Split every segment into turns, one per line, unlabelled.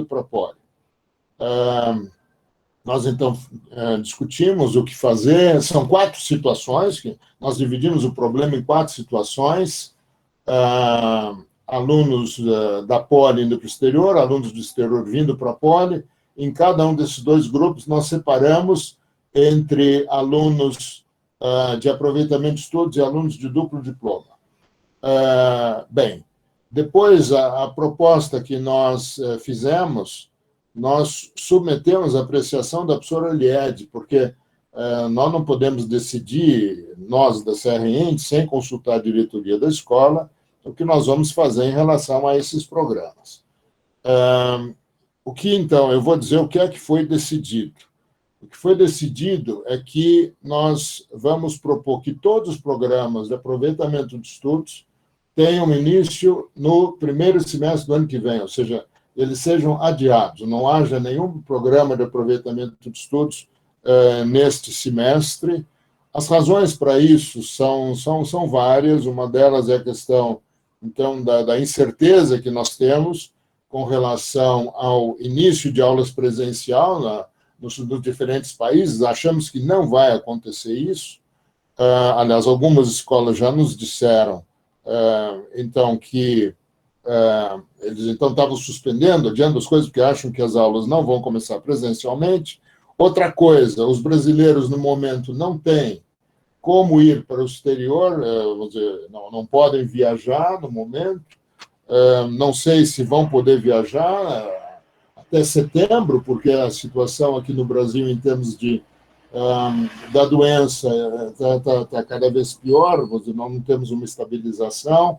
para a Poli. Nós, então, discutimos o que fazer. São 4 situações, que nós dividimos o problema em 4 situações. Alunos da Poli indo para o exterior, alunos do exterior vindo para a Poli. Em cada um desses 2 grupos, nós separamos entre alunos de aproveitamento de estudos e alunos de duplo diploma. Bem, depois, a proposta que nós fizemos, nós submetemos a apreciação da professora Liede, porque nós não podemos decidir, nós da CRN, sem consultar a diretoria da escola, o que nós vamos fazer em relação a esses programas. O que, então, eu vou dizer o que é que foi decidido. O que foi decidido é que nós vamos propor que todos os programas de aproveitamento de estudos tenham início no primeiro semestre do ano que vem, ou seja, eles sejam adiados, não haja nenhum programa de aproveitamento de estudos neste semestre. As razões para isso são várias, uma delas é a questão, então, da incerteza que nós temos com relação ao início de aulas presencial nos diferentes países. Achamos que não vai acontecer isso. Aliás, algumas escolas já nos disseram, então, que eles então estavam suspendendo, adiando as coisas, porque acham que as aulas não vão começar presencialmente. Outra coisa, os brasileiros, no momento, não têm como ir para o exterior, vamos dizer, não podem viajar no momento, não sei se vão poder viajar até setembro, porque a situação aqui no Brasil, em termos da doença, está cada vez pior, vamos dizer, nós não temos uma estabilização.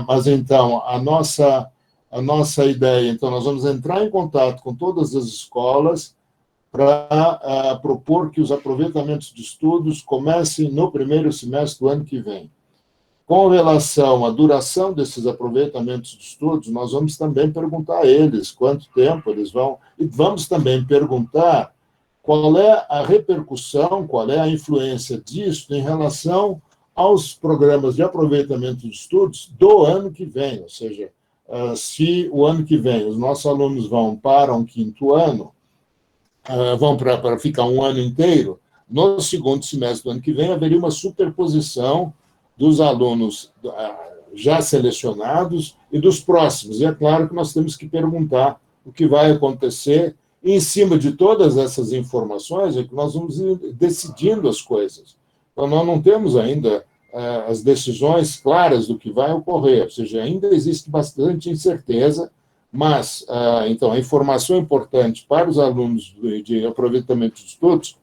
Mas, então, a nossa ideia, então, nós vamos entrar em contato com todas as escolas para propor que os aproveitamentos de estudos comecem no primeiro semestre do ano que vem. Com relação à duração desses aproveitamentos de estudos, nós vamos também perguntar a eles quanto tempo eles vão, e vamos também perguntar qual é a repercussão, qual é a influência disso em relação aos programas de aproveitamento de estudos do ano que vem, ou seja, se o ano que vem os nossos alunos vão para um 5º ano, vão para ficar um ano inteiro, no segundo semestre do ano que vem haveria uma superposição dos alunos já selecionados e dos próximos. E é claro que nós temos que perguntar o que vai acontecer, e em cima de todas essas informações é que nós vamos ir decidindo as coisas. Então, nós não temos ainda as decisões claras do que vai ocorrer, ou seja, ainda existe bastante incerteza, mas, então, a informação importante para os alunos de aproveitamento de estudos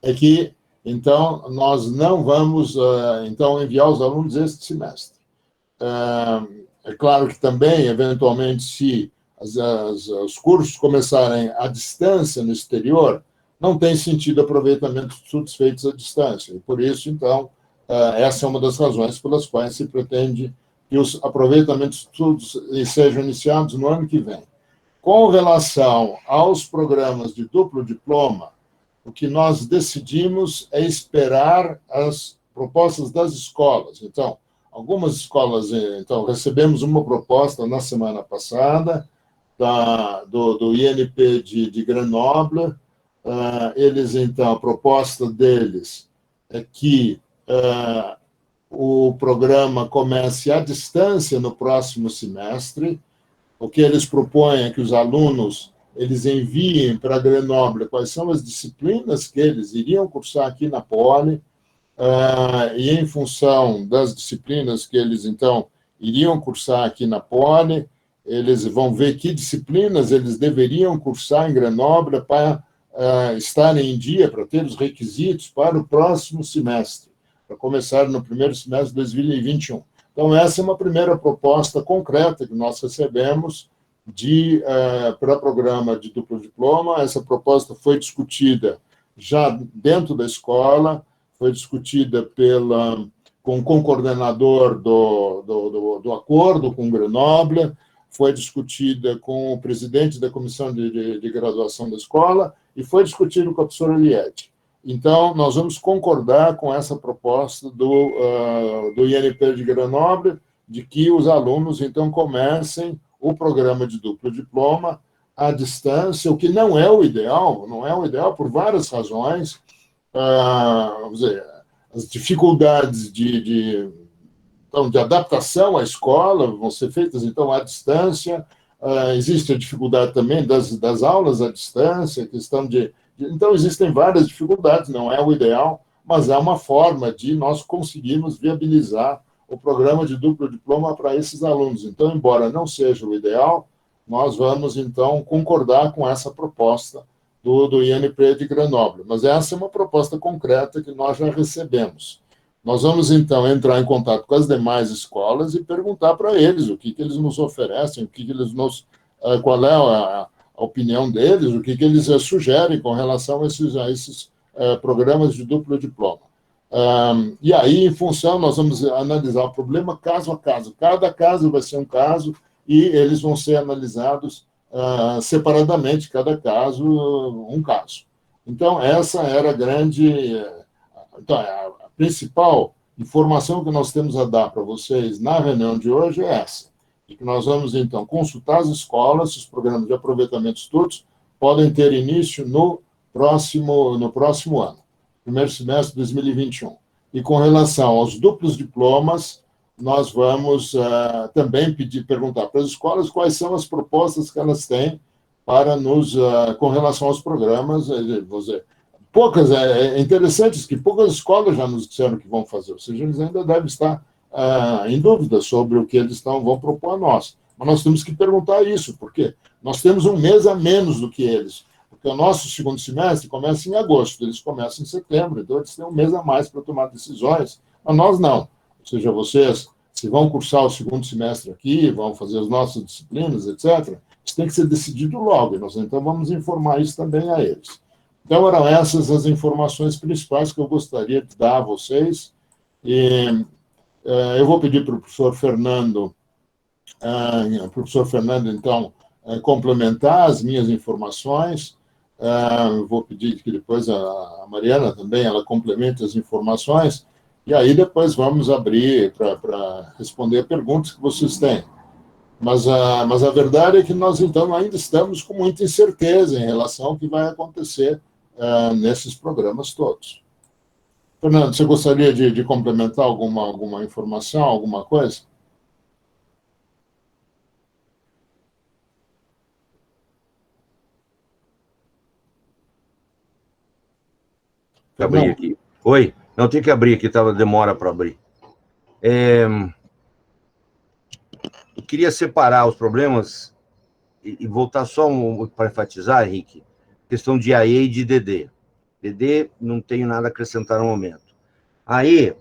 é que, então, nós não vamos, então, enviar os alunos este semestre. É claro que também, eventualmente, se os cursos começarem à distância no exterior, não tem sentido aproveitamento de estudos feitos à distância. E, por isso, então, essa é uma das razões pelas quais se pretende que os aproveitamentos de estudos sejam iniciados no ano que vem. Com relação aos programas de duplo diploma, o que nós decidimos é esperar as propostas das escolas. Então, algumas escolas, então, recebemos uma proposta na semana passada do INP de Grenoble. Eles, então, a proposta deles é que o programa comece à distância no próximo semestre. O que eles propõem é que os alunos eles enviem para Grenoble quais são as disciplinas que eles iriam cursar aqui na Poli, e em função das disciplinas que eles, então, iriam cursar aqui na Poli, eles vão ver que disciplinas eles deveriam cursar em Grenoble para estarem em dia, para ter os requisitos para o próximo semestre, para começar no primeiro semestre de 2021. Então, essa é uma primeira proposta concreta que nós recebemos para programa de duplo diploma. Essa proposta foi discutida já dentro da escola, foi discutida com o coordenador do acordo com o Grenoble, foi discutida com o presidente da comissão de graduação da escola e foi discutido com a professora Liette. Então, nós vamos concordar com essa proposta do INP de Grenoble, de que os alunos, então, comecem o programa de duplo diploma à distância, o que não é o ideal, não é o ideal por várias razões. Vamos dizer, as dificuldades então, de adaptação à escola vão ser feitas, então, à distância. Existe a dificuldade também das aulas à distância, questão Então, existem várias dificuldades, não é o ideal, mas é uma forma de nós conseguirmos viabilizar o programa de duplo diploma para esses alunos. Então, embora não seja o ideal, nós vamos, então, concordar com essa proposta do INP de Grenoble. Mas essa é uma proposta concreta que nós já recebemos. Nós vamos, então, entrar em contato com as demais escolas e perguntar para eles o que eles nos oferecem, qual é a opinião deles, o que eles sugerem com relação a esses programas de duplo diploma. E aí, em função, nós vamos analisar o problema caso a caso. Cada caso vai ser um caso e eles vão ser analisados separadamente, cada caso, um caso. Então, essa era a grande... Então, a principal informação que nós temos a dar para vocês na reunião de hoje é essa, e que nós vamos, então, consultar as escolas, se os programas de aproveitamento de estudos podem ter início no próximo ano, primeiro semestre de 2021. E com relação aos duplos diplomas, nós vamos também perguntar para as escolas quais são as propostas que elas têm para com relação aos programas, vou dizer, poucas, é interessante que poucas escolas já nos disseram que vão fazer, ou seja, eles ainda devem estar em dúvida sobre o que eles vão propor a nós. Mas nós temos que perguntar isso, porque nós temos um mês a menos do que eles, porque o nosso segundo semestre começa em agosto, eles começam em setembro, então eles têm um mês a mais para tomar decisões, mas nós não. Ou seja, vocês, se vão cursar o segundo semestre aqui, vão fazer as nossas disciplinas, etc., isso tem que ser decidido logo, e nós então vamos informar isso também a eles. Então, eram essas as informações principais que eu gostaria de dar a vocês. E eu vou pedir para o professor Fernando, então, complementar as minhas informações. Vou pedir que depois a Mariana também ela complemente as informações, e aí depois vamos abrir para responder perguntas que vocês têm. Mas a verdade é que nós, então, ainda estamos com muita incerteza em relação ao que vai acontecer nesses programas todos. Fernando, você gostaria de complementar alguma informação, alguma coisa?
Abrir aqui. Oi? Não, tem que abrir aqui, demora para abrir. Eu queria separar os problemas e voltar só para enfatizar, Henrique, questão de AE e de DD. DD, não tenho nada a acrescentar no momento. Aí,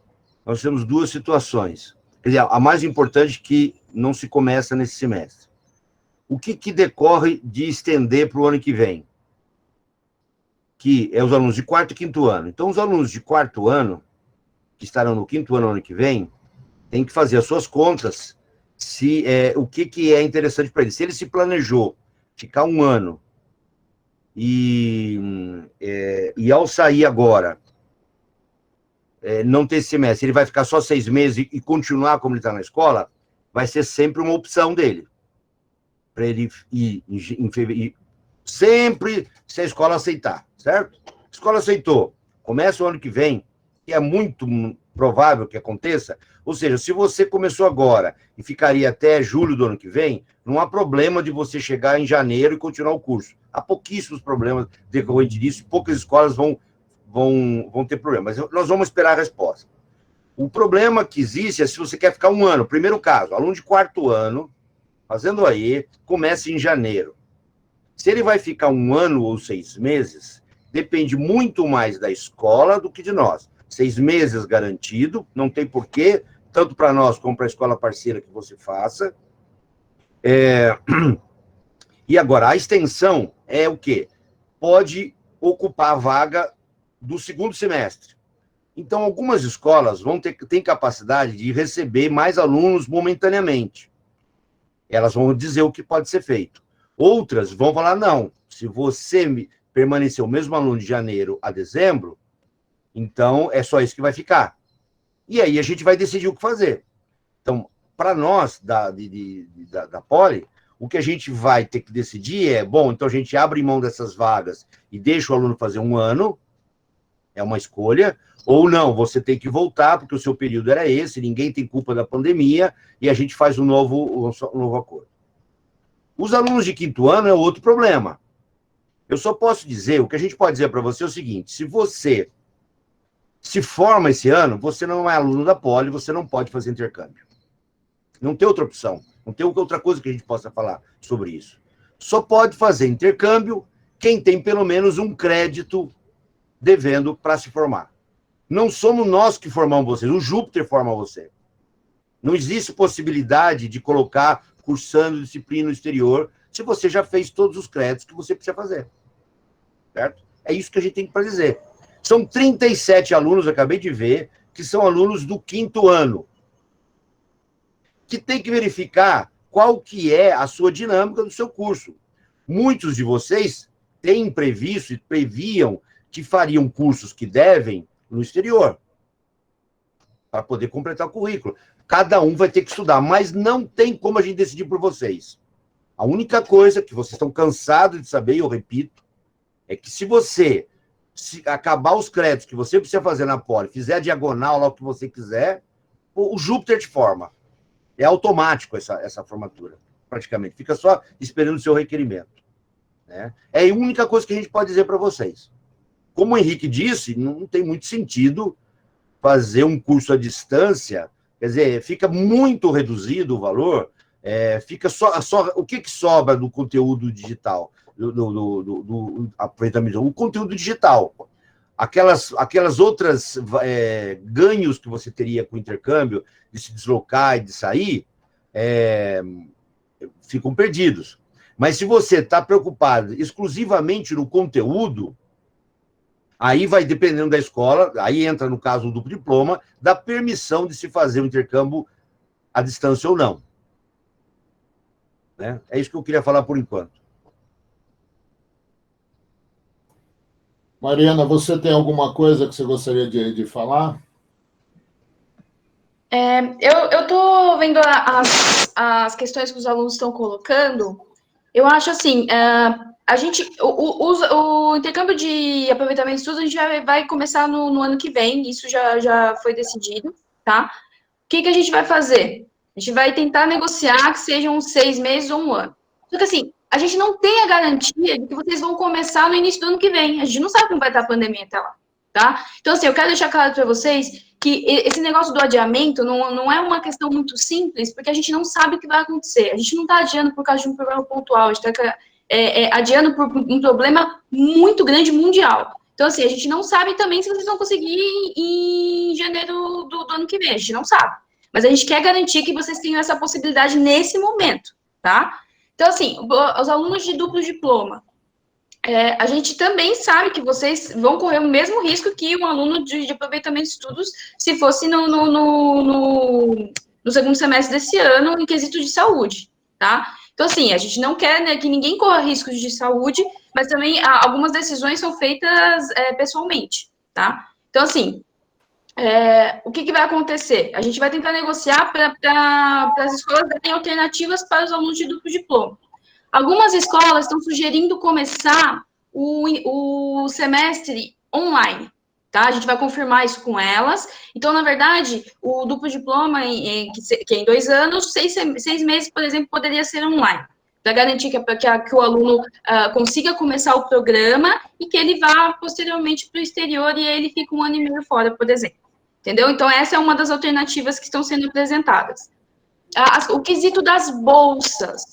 nós temos duas situações. Quer dizer, a mais importante que não se começa nesse semestre. O que decorre de estender para o ano que vem? Que é os alunos de quarto e quinto ano. Então, os alunos de quarto ano, que estarão no quinto ano que vem, têm que fazer as suas contas, o que é interessante para ele. Se ele se planejou ficar um ano e ao sair agora, não ter esse semestre, ele vai ficar só 6 meses e continuar como ele está na escola, vai ser sempre uma opção dele. Para ele ir em fevereiro, sempre se a escola aceitar, certo? A escola aceitou, começa o ano que vem, que é muito provável que aconteça, ou seja, se você começou agora e ficaria até julho do ano que vem, não há problema de você chegar em janeiro e continuar o curso. Há pouquíssimos problemas decorrentes disso, poucas escolas vão ter problemas, mas nós vamos esperar a resposta. O problema que existe é se você quer ficar um ano. Primeiro caso, aluno de quarto ano, fazendo aí, começa em janeiro. Se ele vai ficar um ano ou 6 meses, depende muito mais da escola do que de nós. 6 meses garantido, não tem porquê, tanto para nós como para a escola parceira que você faça. E agora, a extensão é o quê? Pode ocupar a vaga do segundo semestre. Então, algumas escolas têm capacidade de receber mais alunos momentaneamente. Elas vão dizer o que pode ser feito. Outras vão falar, não, se você permanecer o mesmo aluno de janeiro a dezembro, então é só isso que vai ficar. E aí a gente vai decidir o que fazer. Então, para nós, da Poli, O que a gente vai ter que decidir é, bom, então a gente abre mão dessas vagas e deixa o aluno fazer um ano, é uma escolha, ou não, você tem que voltar, porque o seu período era esse, ninguém tem culpa da pandemia, e a gente faz um novo acordo. Os alunos de 5º ano é outro problema. Eu só posso dizer, o que a gente pode dizer para você é o seguinte, se você se forma esse ano, você não é aluno da Poli, você não pode fazer intercâmbio. Não tem outra opção, não tem outra coisa que a gente possa falar sobre isso. Só pode fazer intercâmbio quem tem pelo menos um crédito devendo para se formar. Não somos nós que formamos vocês, o Júpiter forma você. Não existe possibilidade de colocar cursando disciplina no exterior se você já fez todos os créditos que você precisa fazer. Certo? É isso que a gente tem para dizer. São 37 alunos, eu acabei de ver, que são alunos do 5º ano, que tem que verificar qual que é a sua dinâmica do seu curso. Muitos de vocês têm previsto e previam que fariam cursos que devem no exterior, para poder completar o currículo. Cada um vai ter que estudar, mas não tem como a gente decidir por vocês. A única coisa que vocês estão cansados de saber, e eu repito, é que se você acabar os créditos que você precisa fazer na Poli, fizer a diagonal lá o que você quiser, o Júpiter te forma. É automático essa formatura, praticamente. Fica só esperando o seu requerimento. Né? É a única coisa que a gente pode dizer para vocês. Como o Henrique disse, não tem muito sentido fazer um curso à distância, quer dizer, fica muito reduzido o valor, fica só o que sobra do conteúdo digital, do aproveitamento? O conteúdo digital. Aquelas outras ganhos que você teria com o intercâmbio, de se deslocar e de sair, ficam perdidos. Mas se você está preocupado exclusivamente no conteúdo, aí vai dependendo da escola, aí entra no caso o duplo diploma, da permissão de se fazer o intercâmbio à distância ou não. Né? É isso que eu queria falar por enquanto.
Mariana, você tem alguma coisa que você gostaria de falar?
Eu estou vendo as questões que os alunos estão colocando. Eu acho assim, o intercâmbio de aproveitamento de estudos a gente vai começar no ano que vem, isso já foi decidido, tá? O que a gente vai fazer? A gente vai tentar negociar que sejam 6 meses ou um ano. Só que assim, a gente não tem a garantia de que vocês vão começar no início do ano que vem. A gente não sabe como vai estar a pandemia até lá, tá? Então, assim, eu quero deixar claro para vocês que esse negócio do adiamento não é uma questão muito simples, porque a gente não sabe o que vai acontecer. A gente não está adiando por causa de um problema pontual, a gente está adiando por um problema muito grande mundial. Então, assim, a gente não sabe também se vocês vão conseguir em janeiro do ano que vem, a gente não sabe. Mas a gente quer garantir que vocês tenham essa possibilidade nesse momento, tá? Então, assim, os alunos de duplo diploma, a gente também sabe que vocês vão correr o mesmo risco que um aluno de aproveitamento de estudos se fosse no segundo semestre desse ano, em quesito de saúde, tá? Então, assim, a gente não quer, né, que ninguém corra riscos de saúde, mas também algumas decisões são feitas pessoalmente, tá? Então, assim, o que vai acontecer? A gente vai tentar negociar para as escolas darem alternativas para os alunos de duplo diploma. Algumas escolas estão sugerindo começar o semestre online, tá? A gente vai confirmar isso com elas. Então, na verdade, o duplo diploma, que é em 2 anos, 6 meses, por exemplo, poderia ser online, para garantir que o aluno consiga começar o programa e que ele vá posteriormente para o exterior e ele fica 1 ano e meio fora, por exemplo. Entendeu? Então, essa é uma das alternativas que estão sendo apresentadas. O quesito das bolsas,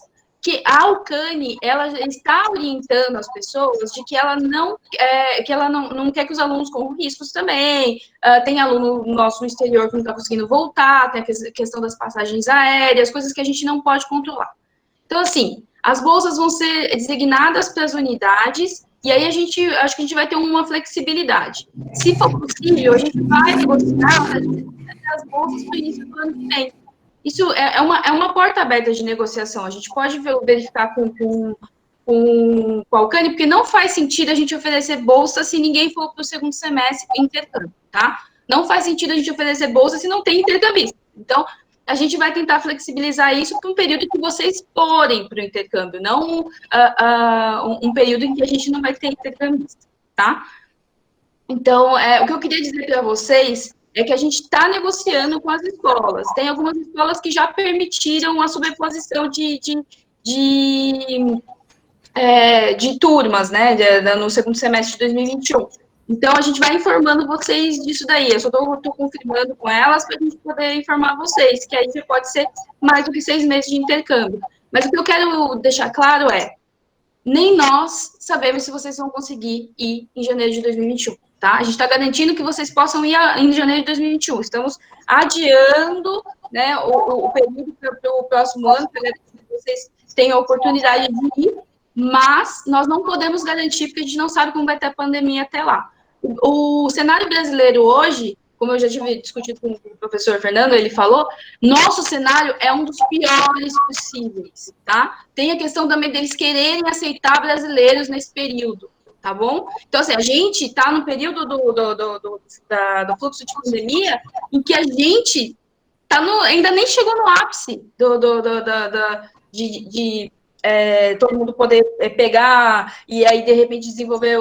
que a Alcane, ela está orientando as pessoas de que ela não quer que os alunos corram riscos também. Tem aluno nosso no exterior que não está conseguindo voltar, tem a questão das passagens aéreas, coisas que a gente não pode controlar. Então, assim, as bolsas vão ser designadas para as unidades, e aí acho que a gente vai ter uma flexibilidade. Se for possível, a gente vai negociar as bolsas para o início do ano que vem. Isso é uma porta aberta de negociação. A gente pode verificar com a Alcane, porque não faz sentido a gente oferecer bolsa se ninguém for para o segundo semestre intercâmbio, tá? Não faz sentido a gente oferecer bolsa se não tem intercambista. Então, a gente vai tentar flexibilizar isso para um período que vocês forem para o intercâmbio, não um período em que a gente não vai ter intercambista, tá? Então, o que eu queria dizer para vocês é que a gente está negociando com as escolas. Tem algumas escolas que já permitiram a sobreposição de turmas, né, no segundo semestre de 2021. Então, a gente vai informando vocês disso daí. Eu só estou confirmando com elas para a gente poder informar vocês, que aí já pode ser mais do que 6 meses de intercâmbio. Mas o que eu quero deixar claro é, nem nós sabemos se vocês vão conseguir ir em janeiro de 2021, tá? A gente está garantindo que vocês possam ir em janeiro de 2021. Estamos adiando, né, o período para o próximo ano, para que vocês tenham a oportunidade de ir, mas nós não podemos garantir, porque a gente não sabe como vai ter a pandemia até lá. O cenário brasileiro hoje, como eu já tive discutido com o professor Fernando, ele falou, nosso cenário é um dos piores possíveis, tá? Tem a questão também deles quererem aceitar brasileiros nesse período, tá bom? Então, assim, a gente está no período do fluxo de pandemia em que a gente ainda nem chegou no ápice de todo mundo poder pegar e aí, de repente, desenvolver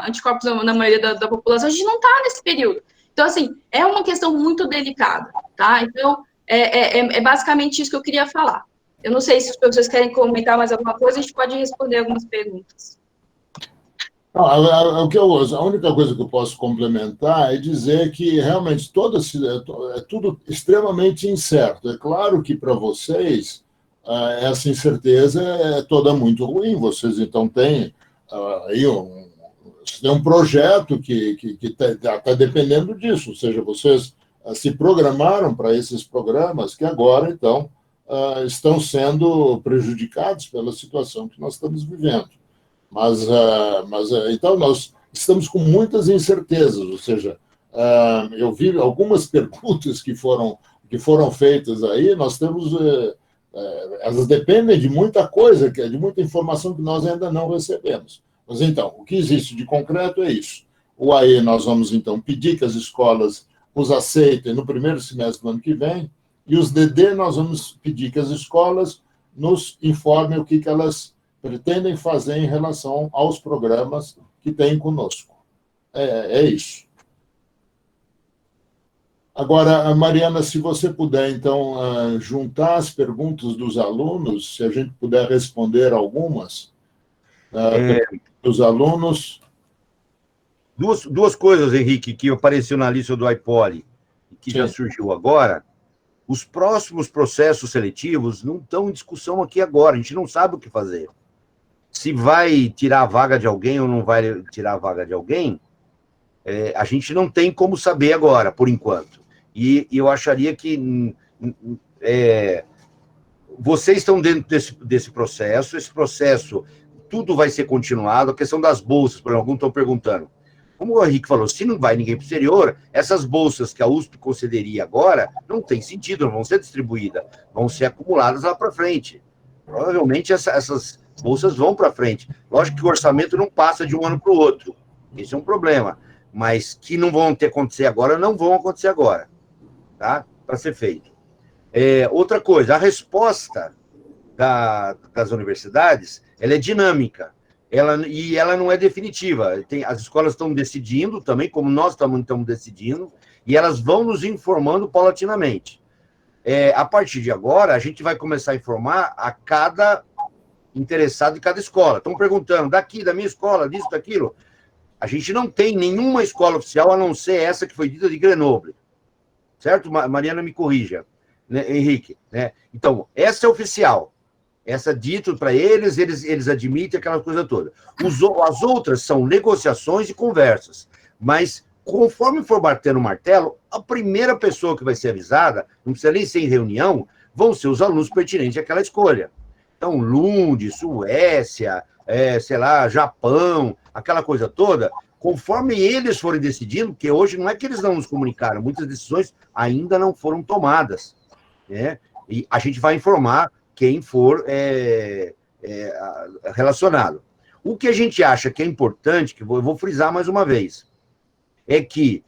anticorpos na maioria da população. A gente não está nesse período. Então, assim, é uma questão muito delicada, tá? Então, é basicamente isso que eu queria falar. Eu não sei se os professores querem comentar mais alguma coisa, a gente pode responder algumas perguntas.
Não, a única coisa que eu posso complementar é dizer que realmente é tudo extremamente incerto. É claro que para vocês essa incerteza é toda muito ruim. Vocês então têm aí um projeto que está dependendo disso, ou seja, vocês se programaram para esses programas que agora então estão sendo prejudicados pela situação que nós estamos vivendo. Mas então, nós estamos com muitas incertezas, ou seja, eu vi algumas perguntas que foram feitas aí, nós temos, elas dependem de muita coisa, de muita informação que nós ainda não recebemos. Mas, então, o que existe de concreto é isso. O AE, nós vamos, então, pedir que as escolas os aceitem no primeiro semestre do ano que vem, e os DD, nós vamos pedir que as escolas nos informem o que elas pretendem fazer em relação aos programas que têm conosco. É isso. Agora, Mariana, se você puder, então, juntar as perguntas dos alunos, se a gente puder responder algumas dos alunos.
Duas coisas, Henrique, que apareceu na lista do iPoli, que já surgiu agora. Os próximos processos seletivos não estão em discussão aqui agora, a gente não sabe o que fazer. Se vai tirar a vaga de alguém ou não vai tirar a vaga de alguém, a gente não tem como saber agora, por enquanto. E eu acharia que vocês estão dentro desse processo, esse processo, tudo vai ser continuado, a questão das bolsas, por exemplo, alguns estão perguntando. Como o Henrique falou, se não vai ninguém para o exterior, essas bolsas que a USP concederia agora, não tem sentido, não vão ser distribuídas, vão ser acumuladas lá para frente. Provavelmente essas bolsas vão para frente. Lógico que o orçamento não passa de um ano para o outro. Esse é um problema. Mas que não vão acontecer agora, não vão acontecer agora. Tá? Para ser feito. Outra coisa, a resposta das universidades, ela é dinâmica. E ela não é definitiva. As escolas estão decidindo também, como nós estamos decidindo, e elas vão nos informando paulatinamente. A partir de agora, a gente vai começar a informar a cada interessado em cada escola. Estão perguntando, daqui, da minha escola, disso, daquilo. A gente não tem nenhuma escola oficial, a não ser essa que foi dita de Grenoble. Certo? Mariana me corrija, né, Henrique. Né? Então, essa é oficial. Essa dito para eles admitem aquela coisa toda. As outras são negociações e conversas. Mas, conforme for batendo o martelo, a primeira pessoa que vai ser avisada, não precisa nem ser em reunião, vão ser os alunos pertinentes àquela escolha. Então, Lund, Suécia, sei lá, Japão, aquela coisa toda, conforme eles forem decidindo, porque hoje não é que eles não nos comunicaram, muitas decisões ainda não foram tomadas, né? E a gente vai informar quem for relacionado. O que a gente acha que é importante, que eu vou frisar mais uma vez, é que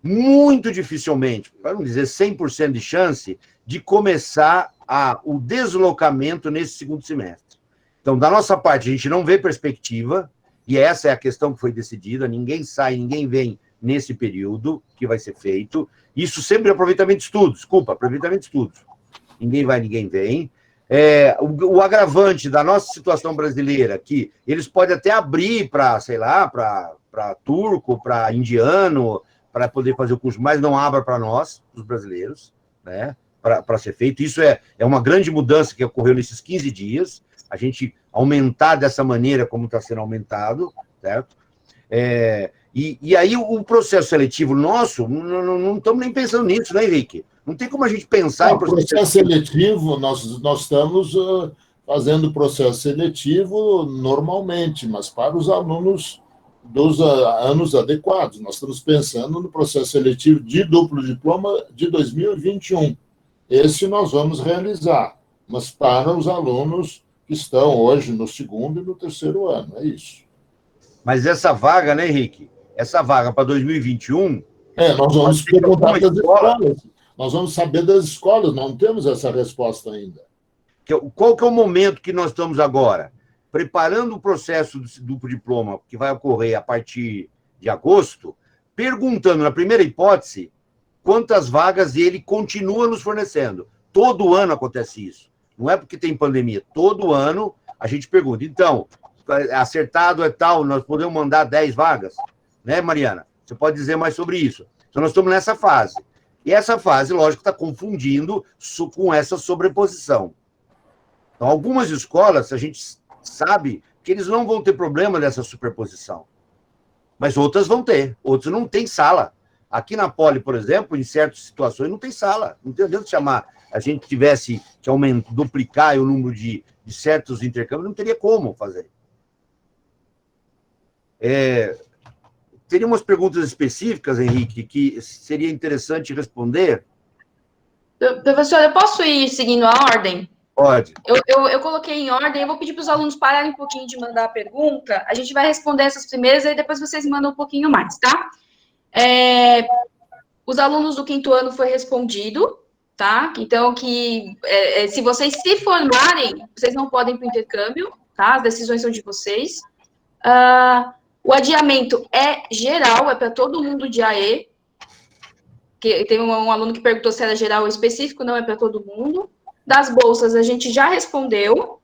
muito dificilmente, para não dizer 100% de chance, de começar o deslocamento nesse segundo semestre. Então, da nossa parte, a gente não vê perspectiva, e essa é a questão que foi decidida, ninguém sai, ninguém vem nesse período que vai ser feito. Isso sempre é aproveitamento de estudos, desculpa, aproveitamento de estudos. Ninguém vai, ninguém vem. O agravante da nossa situação brasileira, que eles podem até abrir para, sei lá, para turco, para indiano, para poder fazer o curso, mas não abra para nós, os brasileiros, né, para ser feito. Isso é uma grande mudança que ocorreu nesses 15 dias, a gente aumentar dessa maneira como está sendo aumentado, certo? E aí o processo seletivo nosso, não estamos nem pensando nisso, né, Henrique? Não tem como a gente pensar em
processo seletivo, nós estamos fazendo processo seletivo normalmente, mas para os alunos dos anos adequados. Nós estamos pensando no processo seletivo de duplo diploma de 2021. Esse nós vamos realizar, mas para os alunos que estão hoje no segundo e no terceiro ano, é isso.
Mas essa vaga, né, Henrique? Essa vaga para 2021...
nós vamos perguntar das escolas. Nós vamos saber das escolas, não temos essa resposta ainda.
Qual que é o momento que nós estamos agora? Preparando o processo do duplo diploma, que vai ocorrer a partir de agosto, perguntando, na primeira hipótese, quantas vagas ele continua nos fornecendo. Todo ano acontece isso. Não é porque tem pandemia. Todo ano a gente pergunta. Então, acertado é tal, nós podemos mandar 10 vagas? Né, Mariana? Você pode dizer mais sobre isso. Então, nós estamos nessa fase. E essa fase, lógico, está confundindo com essa sobreposição. Então, algumas escolas, a gente sabe que eles não vão ter problema dessa superposição. Mas outras vão ter. Outras não tem sala. Aqui na Poli, por exemplo, em certas situações, não tem sala. Não tem adianta chamar. A gente tivesse que duplicar o número de certos intercâmbios, não teria como fazer. Teria umas perguntas específicas, Henrique, que seria interessante responder?
Professor, eu posso ir seguindo a ordem?
Pode.
Eu coloquei em ordem, eu vou pedir para os alunos pararem um pouquinho de mandar a pergunta, a gente vai responder essas primeiras, aí depois vocês mandam um pouquinho mais, tá? Os alunos do 5º ano foi respondido, tá? Então, se vocês se formarem, vocês não podem ir para o intercâmbio, tá? As decisões são de vocês. O adiamento é geral, é para todo mundo de AE. Que tem um aluno que perguntou se era geral ou específico, não é para todo mundo. Das bolsas, a gente já respondeu.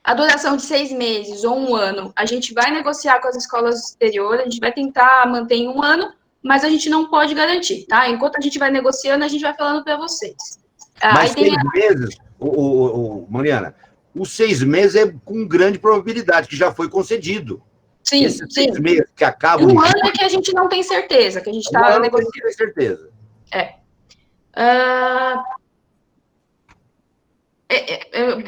A duração de 6 meses ou 1 ano, a gente vai negociar com as escolas do exterior, a gente vai tentar manter em 1 ano, mas a gente não pode garantir, tá? Enquanto a gente vai negociando, a gente vai falando para vocês.
Mas 6 meses, Mariana, os 6 meses é com grande probabilidade, que já foi concedido.
Sim,
Esses 6 meses que acabam...
1 ano é que a gente não tem certeza, que a gente está negociando.
Não tem certeza.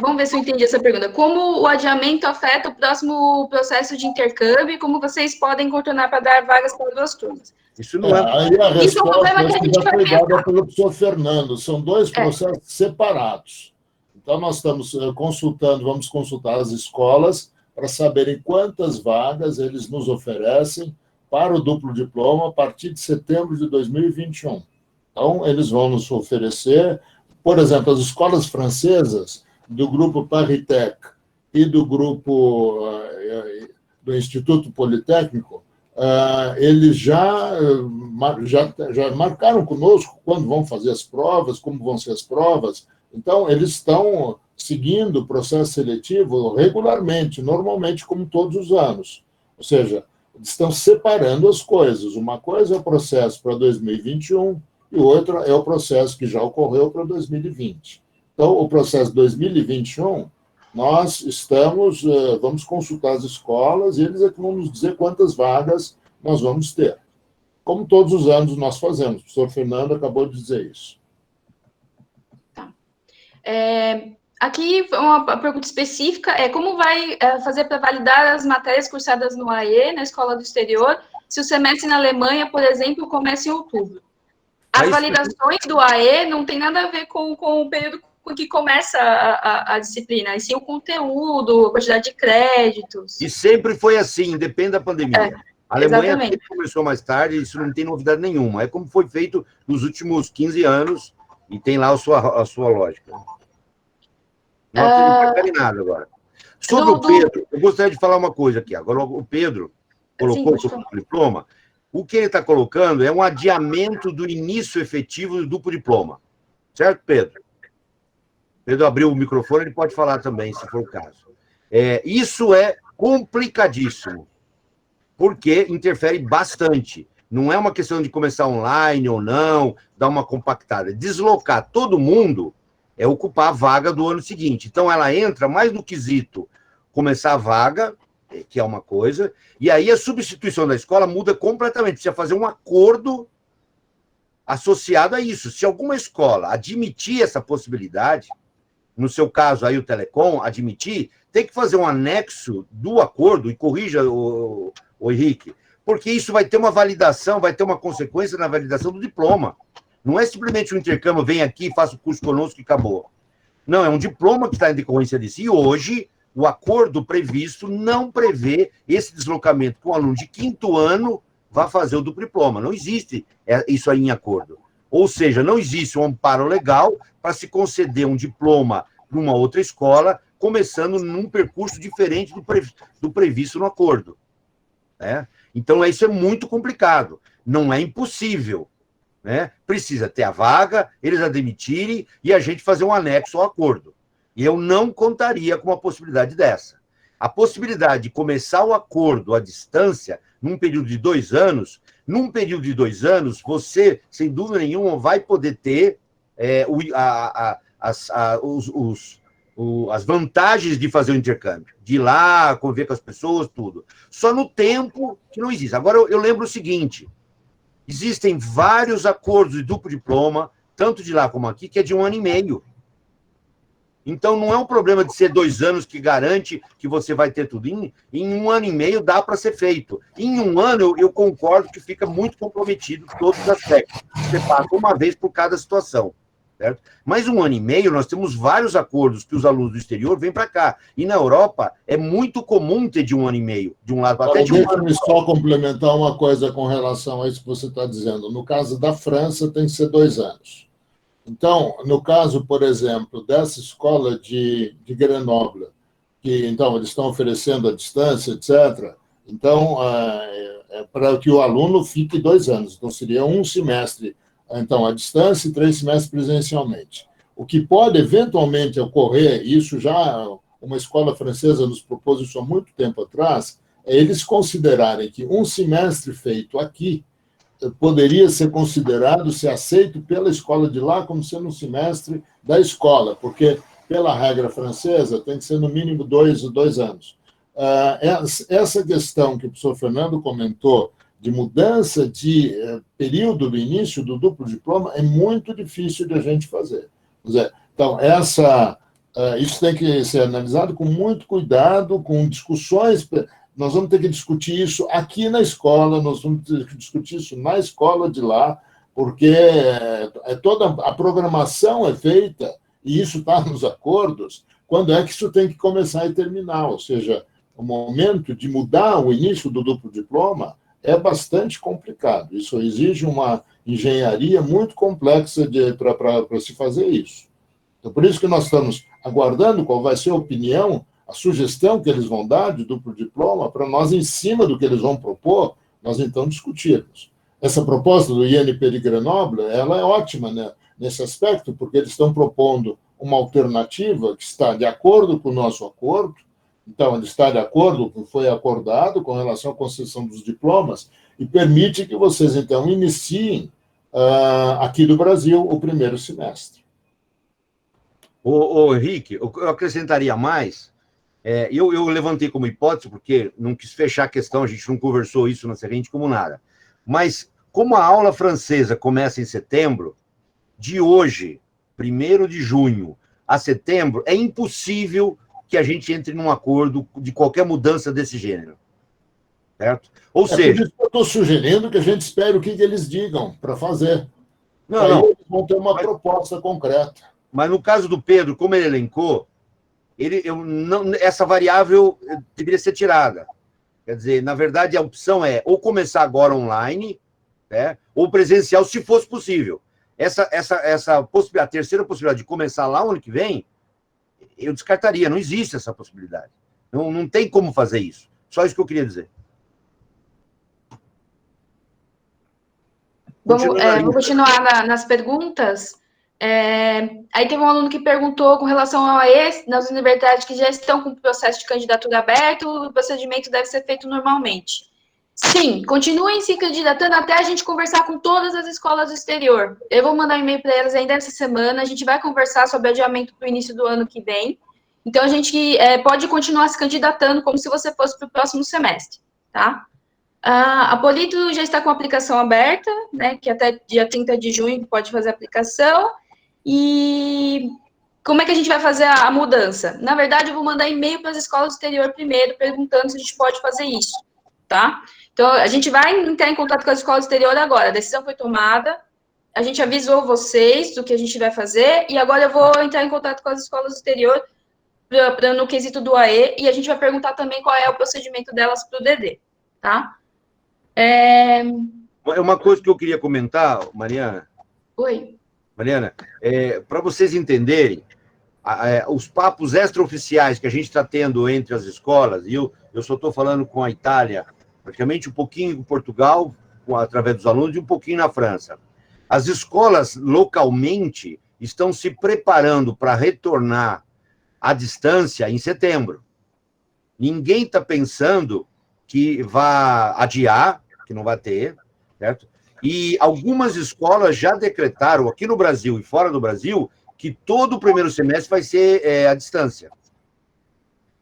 Vamos ver se eu entendi essa pergunta. Como o adiamento afeta o próximo processo de intercâmbio e como vocês podem contornar para dar vagas para 2 turmas?
Isso não aí a resposta
isso é um problema que a gente
já foi
vai
dada pelo professor Fernando. São 2 processos separados. Então, nós estamos vamos consultar as escolas para saberem quantas vagas eles nos oferecem para o duplo diploma a partir de setembro de 2021. Então, eles vão nos oferecer, por exemplo, as escolas francesas do grupo Paritech e do grupo do Instituto Politécnico, eles já marcaram conosco quando vão fazer as provas, como vão ser as provas. Então, eles estão seguindo o processo seletivo regularmente, normalmente, como todos os anos. Ou seja, estão separando as coisas. Uma coisa é o processo para 2021 e outra é o processo que já ocorreu para 2020. Então, o processo 2021, nós vamos consultar as escolas e eles é que vão nos dizer quantas vagas nós vamos ter. Como todos os anos nós fazemos. O professor Fernando acabou de dizer isso.
Aqui, uma pergunta específica como vai fazer para validar as matérias cursadas no AE, na escola do exterior, se o semestre na Alemanha, por exemplo, começa em outubro? As validações do AE não tem nada a ver com o período com que começa a disciplina, e sim o conteúdo, a quantidade de créditos.
E sempre foi assim, depende da pandemia. A Alemanha
Exatamente.
sempre começou mais tarde, isso não tem novidade nenhuma. É como foi feito nos últimos 15 anos e tem lá a sua lógica. Não interfere nada agora. Sobre o Pedro, eu gostaria de falar uma coisa aqui. Agora, o Pedro colocou sobre o diploma. O que ele está colocando é um adiamento do início efetivo do duplo diploma. Certo, Pedro? Pedro abriu o microfone, ele pode falar também, se for o caso. Isso é complicadíssimo, porque interfere bastante. Não é uma questão de começar online ou não, dar uma compactada. Deslocar todo mundo é ocupar a vaga do ano seguinte. Então, ela entra mais no quesito começar a vaga, que é uma coisa, e aí a substituição da escola muda completamente. Precisa fazer um acordo associado a isso. Se alguma escola admitir essa possibilidade, no seu caso aí o Telecom, admitir, tem que fazer um anexo do acordo, e corrija, o Henrique, porque isso vai ter uma validação, vai ter uma consequência na validação do diploma. Não é simplesmente um intercâmbio, vem aqui, faça o curso conosco e acabou. Não, é um diploma que está em decorrência disso. E hoje, o acordo previsto não prevê esse deslocamento com o aluno de 5º ano vai fazer o duplo diploma. Não existe isso aí em acordo. Ou seja, não existe um amparo legal para se conceder um diploma para uma outra escola, começando num percurso diferente do previsto no acordo. Né? Então, isso é muito complicado. Não é impossível. Né? Precisa ter a vaga, eles admitirem e a gente fazer um anexo ao acordo. E eu não contaria com uma possibilidade dessa. A possibilidade de começar o acordo à distância, num período de 2 anos, você, sem dúvida nenhuma, vai poder ter as vantagens de fazer o intercâmbio, de ir lá, conviver com as pessoas, tudo. Só no tempo que não existe. Agora, eu lembro o seguinte, existem vários acordos de duplo diploma, tanto de lá como aqui, que é de 1 ano e meio. Então, não é um problema de ser 2 anos que garante que você vai ter tudo. Em 1 ano e meio dá para ser feito. Em 1 ano, eu concordo que fica muito comprometido todos os aspectos. Você passa uma vez por cada situação. Certo? Mas 1 ano e meio, nós temos vários acordos que os alunos do exterior vêm para cá. E na Europa, é muito comum ter de 1 ano e meio. De um lado até de um lado.
Deixa-me só complementar uma coisa com relação a isso que você está dizendo. No caso da França, tem que ser 2 anos. Então, no caso, por exemplo, dessa escola de Grenoble, que então eles estão oferecendo à distância, etc., então, para que o aluno fique 2 anos. Então, seria 1 semestre, então, à distância e 3 semestres presencialmente. O que pode eventualmente ocorrer, isso já uma escola francesa nos propôs isso há muito tempo atrás, é eles considerarem que 1 semestre feito aqui poderia ser considerado, ser aceito pela escola de lá como sendo um semestre da escola, porque, pela regra francesa, tem que ser no mínimo 2 anos. Essa questão que o professor Fernando comentou, de mudança de período do início do duplo diploma, é muito difícil de a gente fazer. Então, isso tem que ser analisado com muito cuidado, com discussões. Nós vamos ter que discutir isso aqui na escola, nós vamos ter que discutir isso na escola de lá, porque toda a programação é feita, e isso está nos acordos, quando é que isso tem que começar e terminar. Ou seja, o momento de mudar o início do duplo diploma é bastante complicado. Isso exige uma engenharia muito complexa para se fazer isso. Então, por isso que nós estamos aguardando qual vai ser a opinião, a sugestão que eles vão dar de duplo diploma, para nós, em cima do que eles vão propor, nós então discutirmos. Essa proposta do INP de Grenoble, ela é ótima, né, nesse aspecto, porque eles estão propondo uma alternativa que está de acordo com o nosso acordo, então ele está de acordo com o que foi acordado com relação à concessão dos diplomas e permite que vocês, então, iniciem aqui do Brasil o 1º semestre.
Henrique, eu acrescentaria mais. Eu levantei como hipótese, porque não quis fechar a questão, a gente não conversou isso na seguinte como nada. Mas, como a aula francesa começa em setembro, de hoje, 1º de junho, a setembro, é impossível que a gente entre num acordo de qualquer mudança desse gênero. Certo? Ou seja...
Por isso que eu estou sugerindo que a gente espere o que eles digam para fazer. Aí eles vão ter uma proposta concreta.
Mas no caso do Pedro, como ele elencou, essa variável deveria ser tirada. Quer dizer, na verdade, a opção é ou começar agora online, né, ou presencial, se fosse possível. Essa possibilidade, a terceira possibilidade de começar lá o ano que vem, eu descartaria, não existe essa possibilidade. Não tem como fazer isso. Só isso que eu queria dizer.
Vou continuar nas perguntas. Aí teve um aluno que perguntou com relação ao AE, nas universidades que já estão com o processo de candidatura aberto, o procedimento deve ser feito normalmente. Sim, continuem se candidatando até a gente conversar com todas as escolas do exterior. Eu vou mandar um e-mail para elas ainda essa semana, a gente vai conversar sobre adiamento para o início do ano que vem. Então, a gente pode continuar se candidatando como se você fosse para o próximo semestre, tá? A Polito já está com a aplicação aberta, né, que até dia 30 de junho pode fazer a aplicação. E como é que a gente vai fazer a mudança? Na verdade, eu vou mandar e-mail para as escolas do exterior primeiro, perguntando se a gente pode fazer isso, tá? Então, a gente vai entrar em contato com as escolas do exterior agora. A decisão foi tomada, a gente avisou vocês do que a gente vai fazer, e agora eu vou entrar em contato com as escolas do exterior no quesito do AE, e a gente vai perguntar também qual é o procedimento delas para o DD, tá?
Uma coisa que eu queria comentar, Mariana.
Oi.
Mariana, para vocês entenderem, os papos extraoficiais que a gente está tendo entre as escolas, e eu só estou falando com a Itália, praticamente um pouquinho com Portugal, através dos alunos, e um pouquinho na França. As escolas, localmente, estão se preparando para retornar à distância em setembro. Ninguém está pensando que vai adiar, que não vai ter, certo? E algumas escolas já decretaram, aqui no Brasil e fora do Brasil, que todo o primeiro semestre vai ser à distância.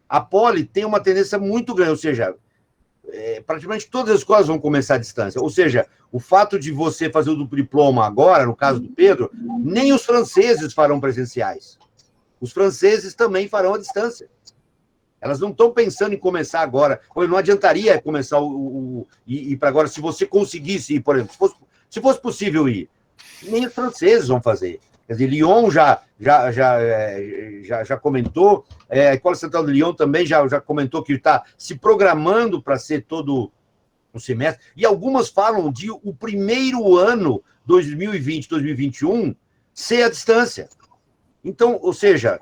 A Poli tem uma tendência muito grande, ou seja, praticamente todas as escolas vão começar à distância. Ou seja, o fato de você fazer o duplo diploma agora, no caso do Pedro, nem os franceses farão presenciais. Os franceses também farão à distância. Elas não estão pensando em começar agora. Não adiantaria começar ir para agora, se você conseguisse ir, por exemplo, se fosse possível ir. Nem os franceses vão fazer. Quer dizer, Lyon já comentou, a Escola Central de Lyon também já comentou que está se programando para ser todo um semestre. E algumas falam de o primeiro ano, 2020, 2021, ser à distância. Então, ou seja,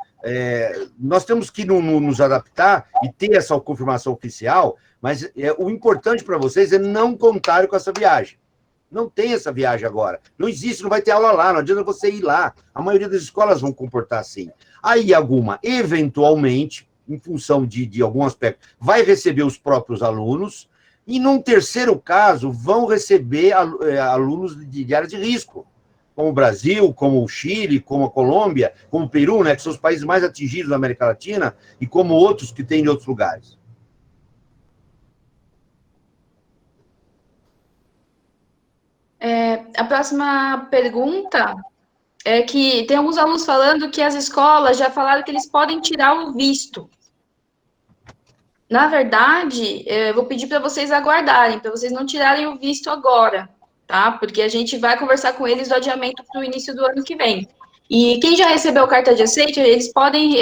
nós temos que nos adaptar e ter essa confirmação oficial, mas o importante para vocês é não contarem com essa viagem. Não tem essa viagem agora. Não existe, não vai ter aula lá, não adianta você ir lá. A maioria das escolas vão comportar assim. Aí alguma, eventualmente, em função de algum aspecto, vai receber os próprios alunos, e num terceiro caso, vão receber alunos de área de risco, como o Brasil, como o Chile, como a Colômbia, como o Peru, né, que são os países mais atingidos da América Latina, e como outros que tem em outros lugares.
A próxima pergunta é que tem alguns alunos falando que as escolas já falaram que eles podem tirar o visto. Na verdade, eu vou pedir para vocês aguardarem, para vocês não tirarem o visto agora, tá? Porque a gente vai conversar com eles do adiamento para o início do ano que vem. E quem já recebeu carta de aceite, eles podem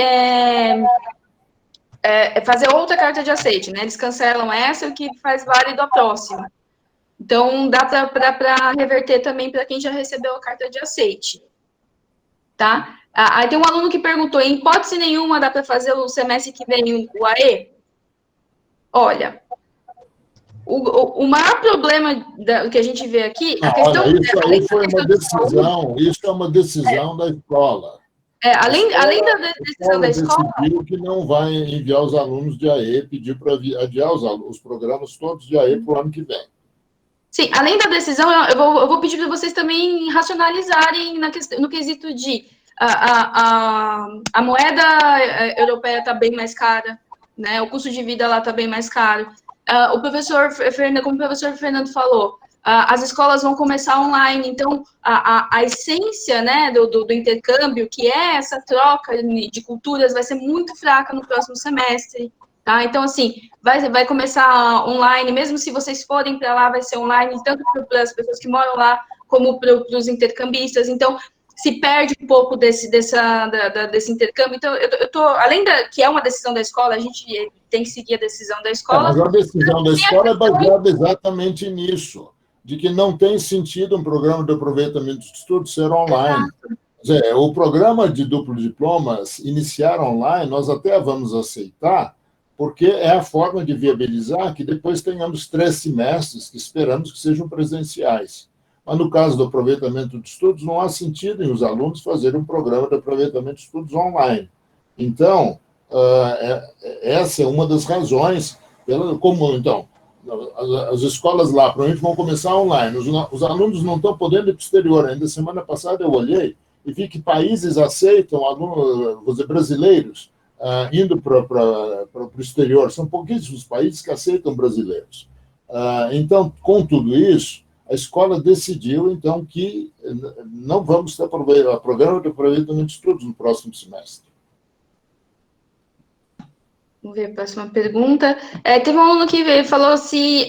fazer outra carta de aceite, né? Eles cancelam essa, o que faz válido a próxima. Então, dá para reverter também para quem já recebeu a carta de aceite, tá? Aí tem um aluno que perguntou, em hipótese nenhuma dá para fazer o semestre que vem o AE? Olha, o maior problema que a gente vê aqui...
isso aí foi uma decisão, isso é uma decisão da escola.
Além da decisão da escola...
decidiu que não vai enviar os alunos de AE, pedir para adiar os programas todos de AE para o ano que vem.
Sim, além da decisão, eu vou pedir para vocês também racionalizarem no quesito de a moeda europeia está bem mais cara, né? O custo de vida lá está bem mais caro. Como o professor Fernando falou, as escolas vão começar online, então a essência, né, do intercâmbio, que é essa troca de culturas, vai ser muito fraca no próximo semestre. Tá? Então, assim, vai começar online, mesmo se vocês forem para lá, vai ser online, tanto para as pessoas que moram lá, como para os intercambistas. Então, se perde um pouco desse intercâmbio. Então, eu tô, além que é uma decisão da escola, a gente tem que seguir a decisão da escola.
Mas a decisão da escola é baseada exatamente nisso, de que não tem sentido um programa de aproveitamento de estudo ser online. Quer dizer, o programa de duplo diplomas iniciar online, nós até vamos aceitar, porque é a forma de viabilizar que depois tenhamos 3 semestres que esperamos que sejam presenciais. Mas, no caso do aproveitamento de estudos, não há sentido em os alunos fazerem um programa de aproveitamento de estudos online. Então, essa é uma das razões, então, as escolas lá, provavelmente, vão começar online. Os alunos não estão podendo ir para o exterior. Ainda semana passada eu olhei e vi que países aceitam alunos, vou dizer, brasileiros, indo para o exterior. São pouquíssimos países que aceitam brasileiros. Então, com tudo isso, a escola decidiu, então, que não vamos ter programa de aproveitamento de estudos no próximo semestre.
Vamos ver a próxima pergunta. Teve um aluno que falou se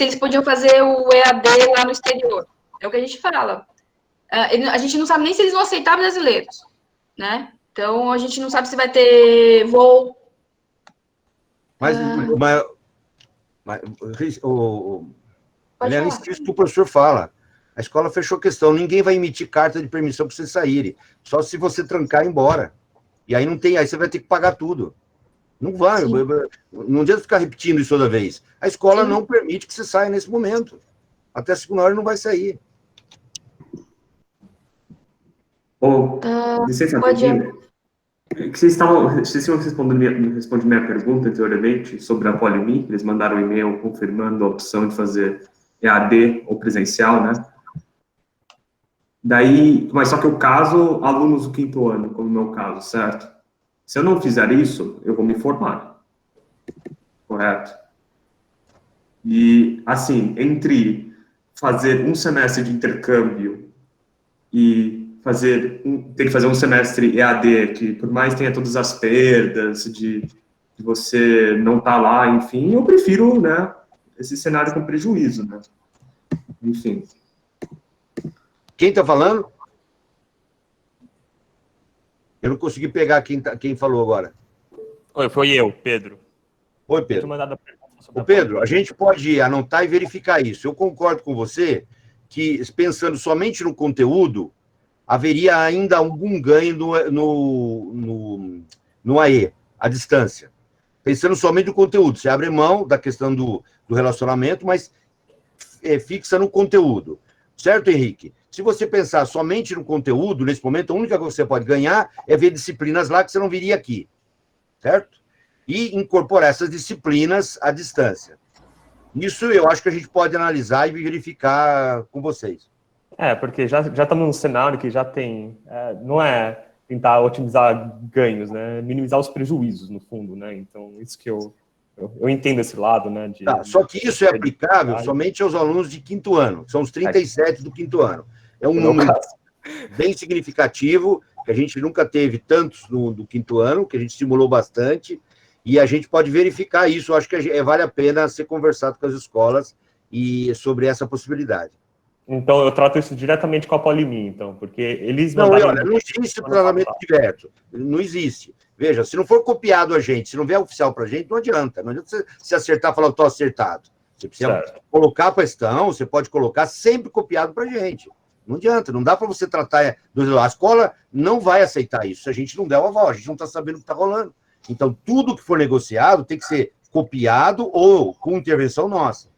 eles podiam fazer o EAD lá no exterior. É o que a gente fala. A gente não sabe nem se eles vão aceitar brasileiros, né? Então, a gente não sabe se vai ter voo.
Helena, isso que o professor fala. A escola fechou questão. Ninguém vai emitir carta de permissão para vocês saírem. Só se você trancar e ir embora. E aí não tem, aí você vai ter que pagar tudo. Não vai. Sim. Não adianta ficar repetindo isso toda vez. A escola Sim. não permite que você saia nesse momento. Até a segunda hora não vai sair.
Licença, vocês tinham respondido minha pergunta anteriormente sobre a Polimi, eles mandaram um e-mail confirmando a opção de fazer EAD ou presencial, né? Daí, mas só que o caso, alunos do 5º ano, como no meu caso, certo? Se eu não fizer isso, eu vou me formar. Correto? E, assim, entre fazer um semestre de intercâmbio e ter que fazer um semestre EAD, que por mais tenha todas as perdas de você não estar lá, enfim, eu prefiro, né, esse cenário com prejuízo, né? Enfim.
Quem está falando? Eu não consegui pegar quem falou agora.
Oi, foi eu, Pedro.
Oi, Pedro. Ô, Pedro, a gente pode anotar e verificar isso. Eu concordo com você que, pensando somente no conteúdo, haveria ainda algum ganho no AE, à distância. Pensando somente no conteúdo. Você abre mão da questão do relacionamento, mas fixa no conteúdo. Certo, Henrique? Se você pensar somente no conteúdo, nesse momento, a única coisa que você pode ganhar é ver disciplinas lá que você não viria aqui. Certo? E incorporar essas disciplinas à distância. Isso eu acho que a gente pode analisar e verificar com vocês.
Porque já estamos num cenário que já tem, não é tentar otimizar ganhos, né? Minimizar os prejuízos, no fundo, né? Então, isso que eu entendo esse lado, né?
Só que isso é aplicável somente aos alunos de 5º ano, que são os 37 do 5º ano. É um número bem significativo, que a gente nunca teve tantos do 5º ano, que a gente estimulou bastante, e a gente pode verificar isso. Eu acho que vale a pena ser conversado com as escolas e sobre essa possibilidade.
Então, eu trato isso diretamente com a Polimi, então, porque eles
mandaram... Não existe tratamento direto. Não existe. Veja, se não for copiado a gente, se não vier oficial para a gente, não adianta. Não adianta você se acertar e falar, eu estou acertado. Você precisa colocar a questão, você pode colocar sempre copiado para a gente. Não adianta, não dá para você tratar... A escola não vai aceitar isso, se a gente não der o aval, a gente não está sabendo o que está rolando. Então, tudo que for negociado tem que ser copiado ou com intervenção nossa.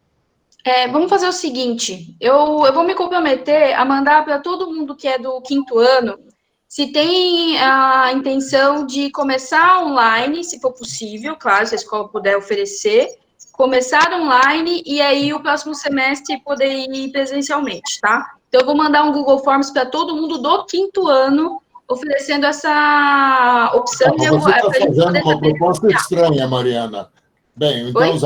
Vamos fazer o seguinte, eu vou me comprometer a mandar para todo mundo que é do 5º ano, se tem a intenção de começar online, se for possível, claro, se a escola puder oferecer, começar online e aí o próximo semestre poder ir presencialmente, tá? Então, eu vou mandar um Google Forms para todo mundo do 5º ano, oferecendo essa opção.
Você está fazendo uma proposta estranha, Mariana. Bem, então os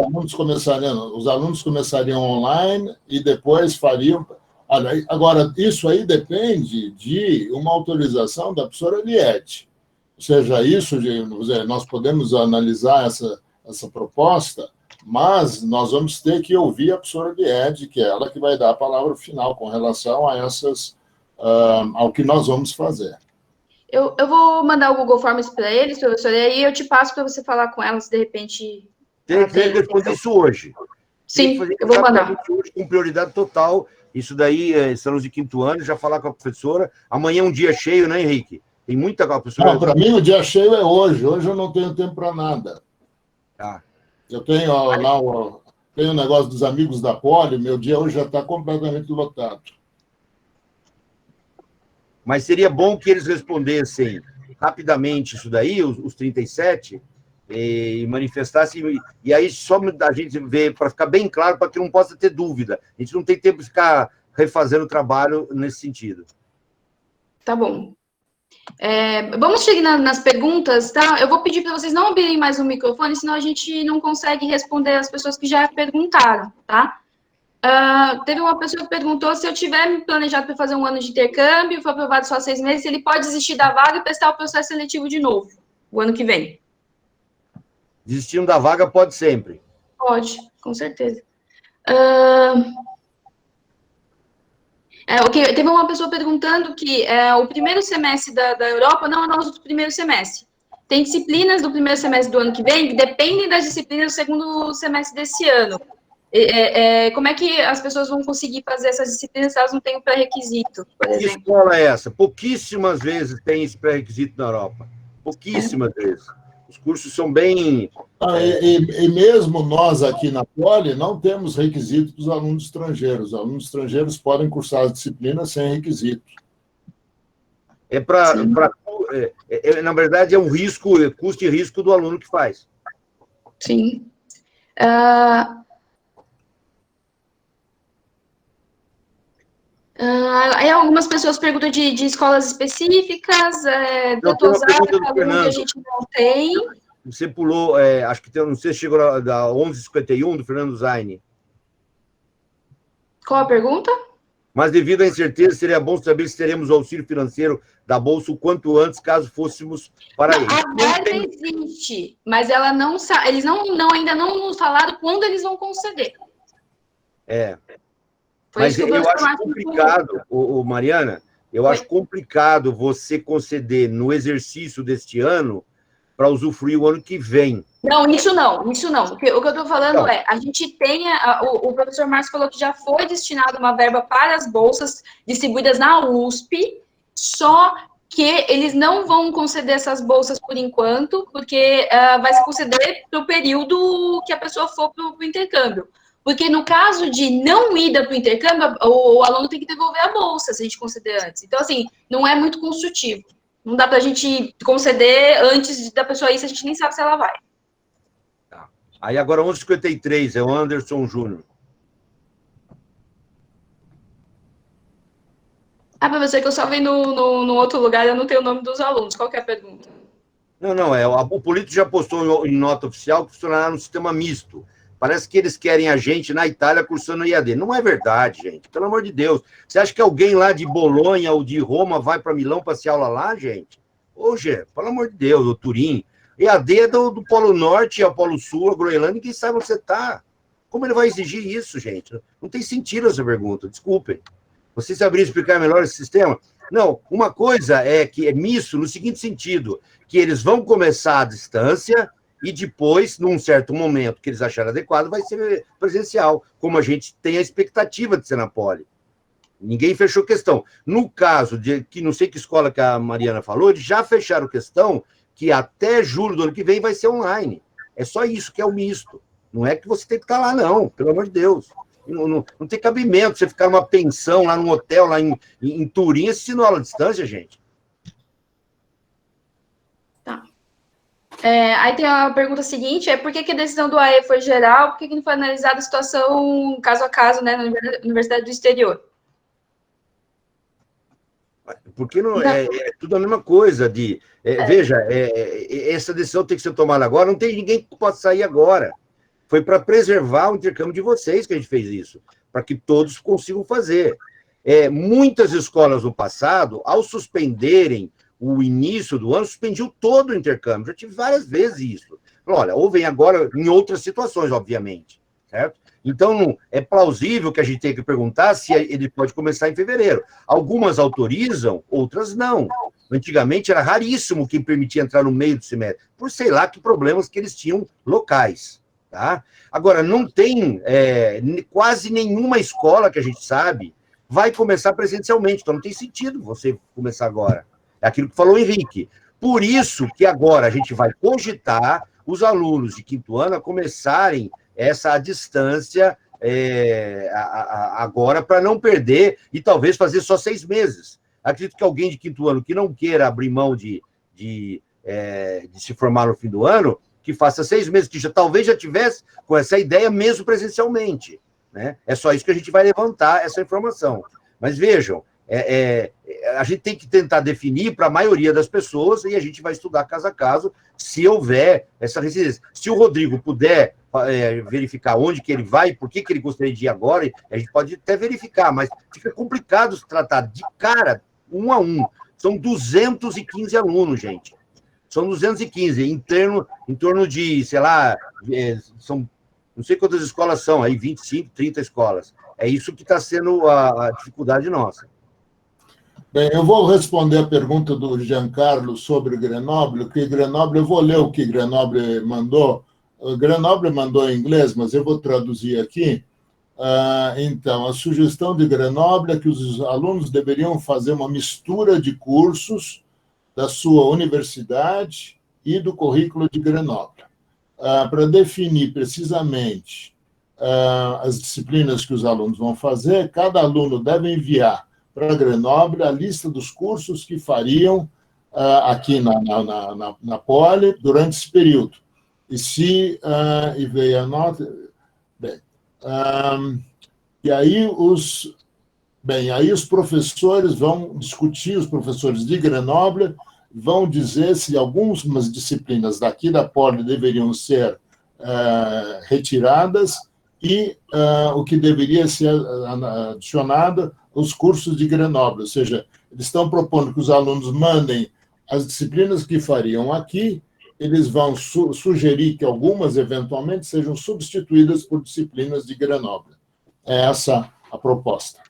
alunos começariam online e depois fariam... Agora, isso aí depende de uma autorização da professora Eliette. Ou seja, nós podemos analisar essa proposta, mas nós vamos ter que ouvir a professora Eliette, que é ela que vai dar a palavra final com relação a essas ao que nós vamos fazer.
Eu vou mandar o Google Forms para eles, professor, e aí eu te passo para você falar com elas, de repente...
Tem que responder isso hoje.
Sim, eu vou mandar.
Hoje, com prioridade total. Isso daí, estamos de 5º ano, já falar com a professora. Amanhã é um dia cheio, né, Henrique? Tem muita professora.
Não, para mim o dia cheio é hoje. Hoje eu não tenho tempo para nada.
Tá.
Eu tenho lá tenho o negócio dos amigos da Poli, meu dia hoje já está completamente lotado.
Mas seria bom que eles respondessem rapidamente isso daí, os 37, e manifestassem, e aí só a gente vê, para ficar bem claro, para que não possa ter dúvida. A gente não tem tempo de ficar refazendo o trabalho nesse sentido.
Tá bom. Vamos chegar nas perguntas, tá? Eu vou pedir para vocês não abrirem mais o microfone, senão a gente não consegue responder as pessoas que já perguntaram, tá? Teve uma pessoa que perguntou se eu tiver planejado para fazer um ano de intercâmbio, foi aprovado só 6 meses, ele pode desistir da vaga e prestar o processo seletivo de novo, o ano que vem.
Desistindo da vaga pode sempre.
Pode, com certeza. Teve uma pessoa perguntando que o primeiro semestre da Europa não é o nosso primeiro semestre. Tem disciplinas do primeiro semestre do ano que vem que dependem das disciplinas do segundo semestre desse ano. Como é que as pessoas vão conseguir fazer essas disciplinas se elas não têm o pré-requisito, por exemplo?
Que escola é essa? Pouquíssimas vezes tem esse pré-requisito na Europa. Pouquíssimas vezes. Os cursos são bem...
E mesmo nós aqui na Poli não temos requisito para os alunos estrangeiros. Os alunos estrangeiros podem cursar as disciplinas sem requisito.
Na verdade, é um risco, custo e risco do aluno que faz.
Sim. Aí algumas pessoas perguntam de escolas específicas,
Doutor Osaka,
aluno que a gente não tem.
Você pulou, acho que não sei se chegou da 1151 do Fernando Zaini.
Qual a pergunta?
Mas devido à incerteza, seria bom saber se teremos o auxílio financeiro da Bolsa o quanto antes, caso fôssemos para ele.
A verba existe, mas ela não eles ainda não nos falaram quando eles vão conceder.
Mas eu acho complicado, Mariana, acho complicado você conceder no exercício deste ano para usufruir o ano que vem.
Não, isso não. O que eu estou falando a gente tem, o professor Márcio falou que já foi destinado uma verba para as bolsas distribuídas na USP, só que eles não vão conceder essas bolsas por enquanto, porque vai se conceder para o período que a pessoa for para o intercâmbio. Porque no caso de não ida para o intercâmbio, o aluno tem que devolver a bolsa, se a gente conceder antes. Então, assim, não é muito construtivo. Não dá para a gente conceder antes da pessoa ir, se a gente nem sabe se ela vai.
Tá. Aí agora 11h53, é o Anderson Júnior.
Professor, que eu só vi no outro lugar, eu não tenho o nome dos alunos. Qual que é a pergunta?
Não, o Polito já postou em nota oficial que funcionará no sistema misto. Parece que eles querem a gente na Itália cursando IAD. Não é verdade, gente. Pelo amor de Deus. Você acha que alguém lá de Bolonha ou de Roma vai para Milão para se aula lá, gente? Hoje, pelo amor de Deus, o Turim. IAD é do Polo Norte ao Polo Sul, a Groenlândia, ninguém sabe onde você está. Como ele vai exigir isso, gente? Não tem sentido essa pergunta, desculpem. Vocês saberiam explicar melhor esse sistema? Não, uma coisa é que é misto no seguinte sentido, que eles vão começar à distância e depois, num certo momento que eles acharem adequado, vai ser presencial, como a gente tem a expectativa de ser na Poli. Ninguém fechou questão. No caso de que não sei que escola que a Mariana falou, eles já fecharam questão que até julho do ano que vem vai ser online. É só isso que é o misto. Não é que você tem que estar lá, não, pelo amor de Deus. Não tem cabimento você ficar numa pensão, lá num hotel, lá em Turim, assistindo aula à distância, gente.
Tá. Aí tem a pergunta seguinte, por que a decisão do AE foi geral, por que não foi analisada a situação caso a caso, né, na Universidade do Exterior?
Porque não, é tudo a mesma coisa. Veja, essa decisão tem que ser tomada agora, não tem ninguém que possa sair agora. Foi para preservar o intercâmbio de vocês que a gente fez isso, para que todos consigam fazer. Muitas escolas no passado, ao suspenderem o início do ano, suspendiu todo o intercâmbio. Já tive várias vezes isso. Olha, ou vem agora em outras situações, obviamente. certo? Então, é plausível que a gente tenha que perguntar se ele pode começar em fevereiro. Algumas autorizam, outras não. Antigamente era raríssimo quem permitia entrar no meio do semestre, por sei lá que problemas que eles tinham locais. Tá? Agora, não tem quase nenhuma escola que a gente sabe vai começar presencialmente, então não tem sentido você começar agora. É aquilo que falou o Henrique. Por isso que agora a gente vai cogitar os alunos de quinto ano a começarem essa distância agora para não perder e talvez fazer só 6 meses. Acredito que alguém de quinto ano que não queira abrir mão de se formar no fim do ano, que faça 6 meses, que talvez já tivesse com essa ideia mesmo presencialmente. Né? É só isso que a gente vai levantar, essa informação. Mas vejam, a gente tem que tentar definir para a maioria das pessoas e a gente vai estudar caso a caso se houver essa residência. Se o Rodrigo puder verificar onde que ele vai, por que ele gostaria de ir agora, a gente pode até verificar, mas fica complicado se tratar de cara, 1 a 1. São 215 alunos, gente. São 215, em torno de, sei lá, são, não sei quantas escolas são, aí 25, 30 escolas. É isso que está sendo a dificuldade nossa.
Bem, eu vou responder a pergunta do Giancarlo sobre Grenoble, eu vou ler o que Grenoble mandou. O Grenoble mandou em inglês, mas eu vou traduzir aqui. Então, a sugestão de Grenoble é que os alunos deveriam fazer uma mistura de cursos da sua universidade e do currículo de Grenoble. Para definir precisamente as disciplinas que os alunos vão fazer, cada aluno deve enviar para Grenoble a lista dos cursos que fariam aqui na Poli durante esse período. E veio a nota... Bem, e aí os professores vão discutir, os professores de Grenoble vão dizer se algumas disciplinas daqui da Poli deveriam ser retiradas e o que deveria ser adicionado os cursos de Grenoble, ou seja, eles estão propondo que os alunos mandem as disciplinas que fariam aqui, eles vão sugerir que algumas, eventualmente, sejam substituídas por disciplinas de Grenoble. É essa a proposta.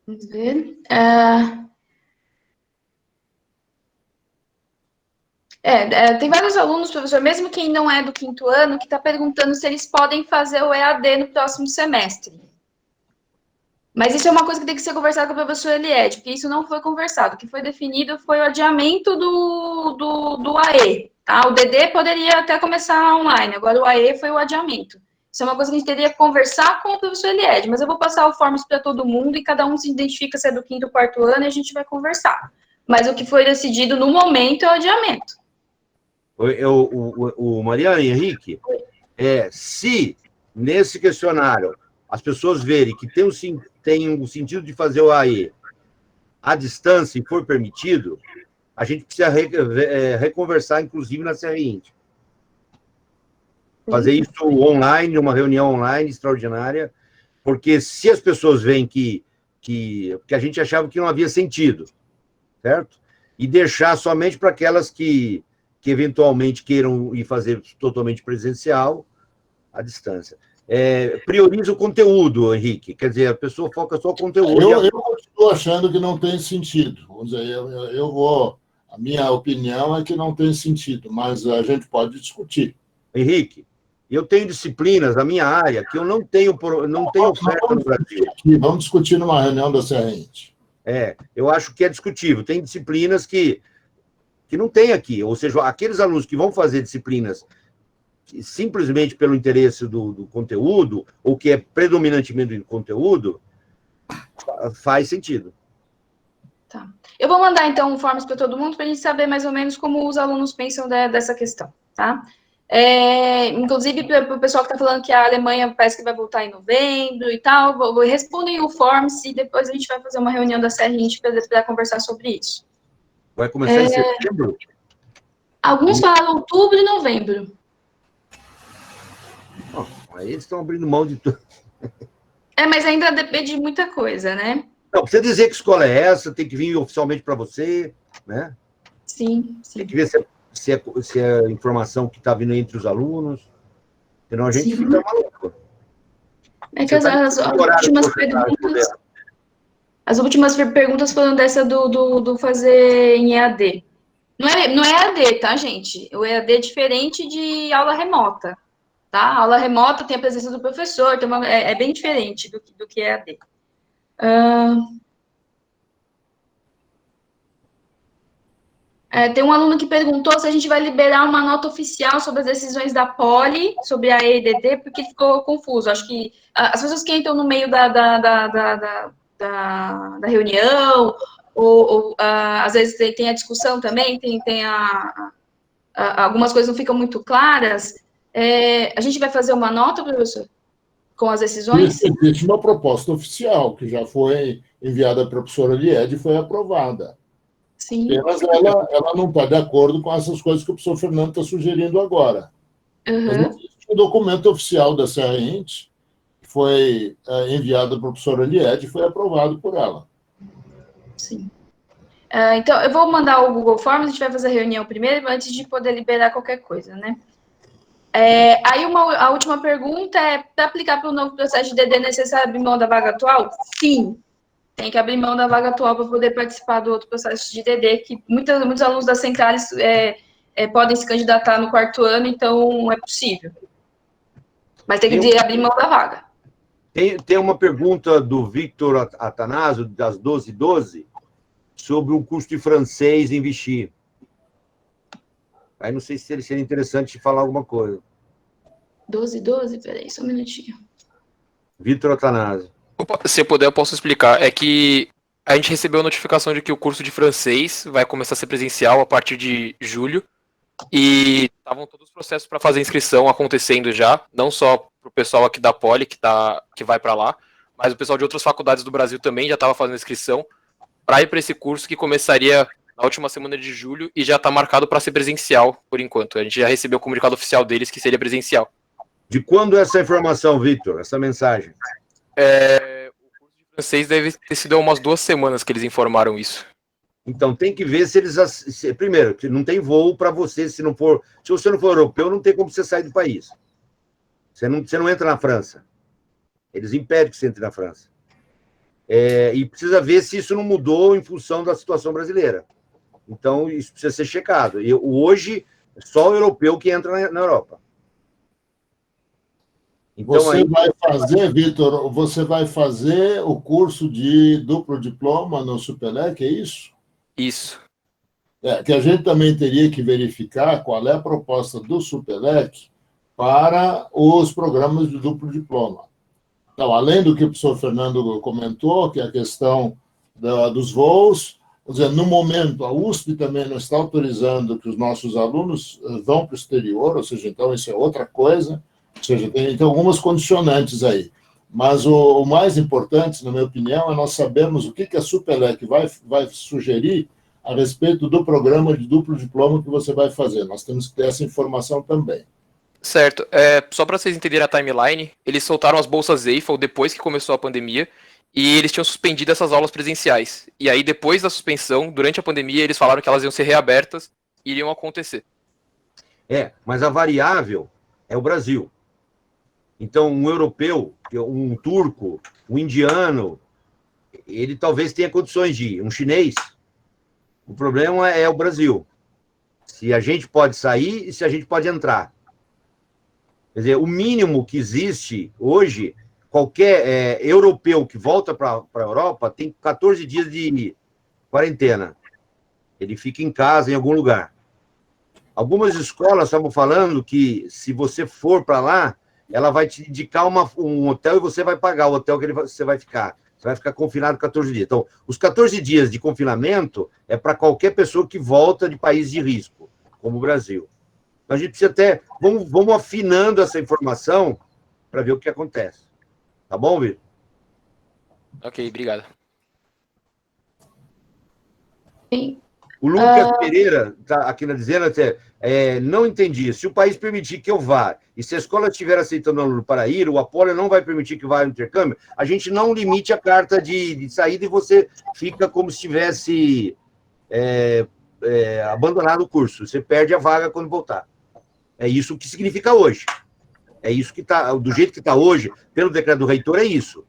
Vamos ver. Tem vários alunos, professor, mesmo quem não é do quinto ano, que está perguntando se eles podem fazer o EAD no próximo semestre. Mas isso é uma coisa que tem que ser conversada com o professor Eliette, porque isso não foi conversado. O que foi definido foi o adiamento do AE. Tá? O DD poderia até começar online, agora o AE foi o adiamento. Isso é uma coisa que a gente teria que conversar com o professor Eliette, mas eu vou passar o forms para todo mundo e cada um se identifica se é do quinto ou quarto ano e a gente vai conversar. Mas o que foi decidido no momento é o adiamento.
O Mariana e Henrique, se nesse questionário as pessoas verem que tem um sentido de fazer o AE à distância e for permitido, a gente precisa reconversar, inclusive, na CRINT. Fazer isso online, uma reunião online extraordinária, porque se as pessoas veem que a gente achava que não havia sentido, certo? E deixar somente para aquelas que eventualmente queiram ir fazer totalmente presencial, à distância. Prioriza o conteúdo, Henrique. Quer dizer, a pessoa foca só no conteúdo.
Eu continuo achando que não tem sentido. Vamos dizer, a minha opinião é que não tem sentido, mas a gente pode discutir.
Henrique, eu tenho disciplinas na minha área que eu não tenho oferta no Brasil.
Vamos discutir numa reunião da CRINT.
Eu acho que é discutível. Tem disciplinas que não tem aqui. Ou seja, aqueles alunos que vão fazer disciplinas simplesmente pelo interesse do conteúdo, ou que é predominantemente do conteúdo, faz sentido.
Tá. Eu vou mandar, então, formas para todo mundo, para a gente saber mais ou menos como os alunos pensam dessa questão, tá? Inclusive, para o pessoal que está falando que a Alemanha parece que vai voltar em novembro e tal, respondem o forms e depois a gente vai fazer uma reunião da CRINT para conversar sobre isso.
Vai começar em setembro?
Alguns falaram outubro e novembro.
Aí eles estão abrindo mão de tudo.
Mas ainda depende de muita coisa, né?
Não, precisa dizer que escola é essa, tem que vir oficialmente para você, né?
Sim.
Tem que ver se se é informação que está vindo entre os alunos. Senão a gente
Sim.
fica maluco.
É que as últimas perguntas foram dessa do fazer em EAD. Não é EAD, tá, gente? O EAD é diferente de aula remota, tá? A aula remota tem a presença do professor, é bem diferente do que EAD. Tem um aluno que perguntou se a gente vai liberar uma nota oficial sobre as decisões da Poli, sobre a EDD, porque ele ficou confuso. Acho que as pessoas que entram no meio da reunião, ou às vezes tem a discussão também, algumas coisas não ficam muito claras. A gente vai fazer uma nota, professor, com as decisões?
Existe uma proposta oficial, que já foi enviada para a professora Liede e foi aprovada.
Sim.
Apenas ela não está de acordo com essas coisas que o professor Fernando está sugerindo agora. Mas existe um documento oficial da CRINT, que foi enviado para a professora Liede e foi aprovado por ela.
Sim. Então, eu vou mandar o Google Forms, a gente vai fazer a reunião primeiro, antes de poder liberar qualquer coisa, né? Aí, a última pergunta é, para aplicar para o novo processo de DD, é necessário abrir mão da vaga atual? Sim. Tem que abrir mão da vaga atual para poder participar do outro processo de DD, que muitos alunos da Centralis podem se candidatar no 4º ano, então é possível. Mas tem que abrir mão da vaga.
Tem uma pergunta do Victor Atanásio, das 12h12, sobre o curso de francês em Vichy. Aí não sei se seria interessante falar alguma coisa.
12h12? Peraí, só um minutinho.
Victor Atanásio.
Se eu puder, eu posso explicar. É que a gente recebeu a notificação de que o curso de francês vai começar a ser presencial a partir de julho. E estavam todos os processos para fazer inscrição acontecendo já, não só para o pessoal aqui da Poli, que vai para lá, mas o pessoal de outras faculdades do Brasil também já estava fazendo inscrição para ir para esse curso que começaria na última semana de julho e já está marcado para ser presencial por enquanto. A gente já recebeu o comunicado oficial deles que seria presencial.
De quando é essa informação, Victor? Essa mensagem?
O curso de francês deve ter sido há umas 2 semanas que eles informaram isso.
Então, tem que ver se eles... Primeiro, que não tem voo para você, se você não for europeu, não tem como você sair do país. Você não entra na França. Eles impedem que você entre na França. E precisa ver se isso não mudou em função da situação brasileira. Então, isso precisa ser checado. Hoje, só o europeu que entra na Europa. Então,
Vitor, você vai fazer o curso de duplo diploma no Supelec, é isso?
Isso.
Que a gente também teria que verificar qual é a proposta do Supelec para os programas de duplo diploma. Então, além do que o professor Fernando comentou, que é a questão dos voos, quer dizer, no momento, a USP também não está autorizando que os nossos alunos vão para o exterior, ou seja, então isso é outra coisa, ou seja, tem algumas condicionantes aí. Mas o mais importante, na minha opinião, é nós sabermos o que a Supelec vai sugerir a respeito do programa de duplo diploma que você vai fazer. Nós temos que ter essa informação também.
Certo. Só para vocês entenderem a timeline, eles soltaram as bolsas EIFL depois que começou a pandemia e eles tinham suspendido essas aulas presenciais. E aí, depois da suspensão, durante a pandemia, eles falaram que elas iam ser reabertas e iriam acontecer.
Mas a variável é o Brasil. Então, um europeu, um turco, um indiano, ele talvez tenha condições de ir. Um chinês, o problema é o Brasil. Se a gente pode sair e se a gente pode entrar. Quer dizer, o mínimo que existe hoje, qualquer europeu que volta para a Europa tem 14 dias de quarentena. Ele fica em casa, em algum lugar. Algumas escolas estavam falando que, se você for para lá, ela vai te indicar um hotel e você vai pagar o hotel que você vai ficar. Você vai ficar confinado 14 dias. Então, os 14 dias de confinamento é para qualquer pessoa que volta de país de risco, como o Brasil. Então, a gente precisa até... Vamos afinando essa informação para ver o que acontece. Tá bom, Vitor?
Ok, obrigado.
Sim.
O Lucas Pereira está aqui dizendo até, não entendi, se o país permitir que eu vá, e se a escola estiver aceitando aluno para ir, o Apolo não vai permitir que vá no intercâmbio, a gente não limite a carta de saída e você fica como se estivesse abandonado o curso. Você perde a vaga quando voltar. É isso que significa hoje. É isso que está, do jeito que está hoje, pelo decreto do reitor, é isso.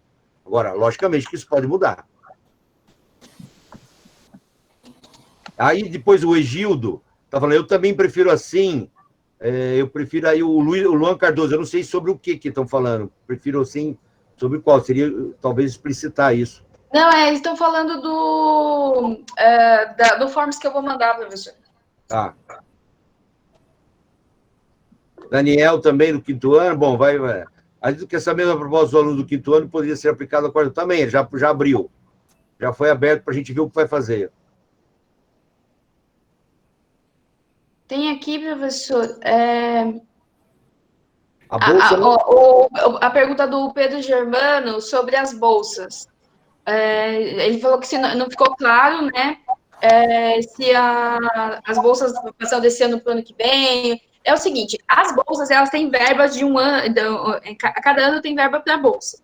Agora, logicamente que isso pode mudar. Aí, depois, o Egildo está falando, eu também prefiro assim, eu prefiro aí o Luan Cardoso, eu não sei sobre o que estão falando, prefiro assim, sobre qual, seria talvez explicitar isso.
Não, eles estão falando do Forms que eu vou mandar, professor.
Tá. Daniel também, do quinto ano, bom, vai. Acredito que essa mesma proposta do aluno do quinto ano poderia ser aplicada ao quarto também, ele já abriu, já foi aberto para a gente ver o que vai fazer.
Tem aqui, professor,
A bolsa
a pergunta do Pedro Germano sobre as bolsas. Ele falou que não ficou claro, né, se as bolsas passam desse ano para o ano que vem. É o seguinte, as bolsas, elas têm verbas de um ano, cada ano tem verba para a bolsa.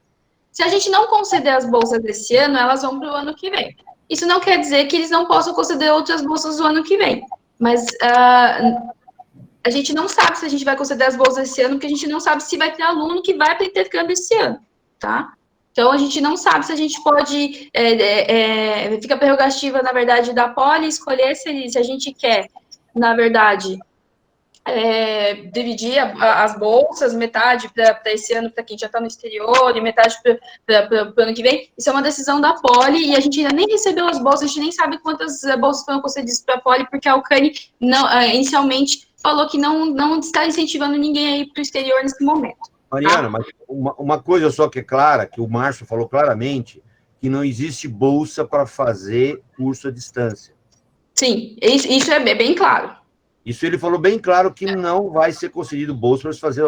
Se a gente não conceder as bolsas desse ano, elas vão para o ano que vem. Isso não quer dizer que eles não possam conceder outras bolsas do ano que vem, mas a gente não sabe se a gente vai conceder as bolsas esse ano, porque a gente não sabe se vai ter aluno que vai para intercâmbio esse ano, tá? Então, a gente não sabe se a gente pode... fica a prerrogativa, na verdade, da Poli escolher se a gente quer, na verdade, dividir as bolsas, metade para esse ano, para quem já está no exterior, e metade para o ano que vem. Isso é uma decisão da Poli, e a gente ainda nem recebeu as bolsas, a gente nem sabe quantas bolsas foram concedidas para a Poli, porque a Alcane, inicialmente, falou que não está incentivando ninguém a ir para o exterior nesse momento.
Mariana, mas uma coisa só que é clara, que o Márcio falou claramente, que não existe bolsa para fazer curso à distância.
Sim, isso é bem claro.
Isso ele falou bem claro que não vai ser concedido bolsa para se fazer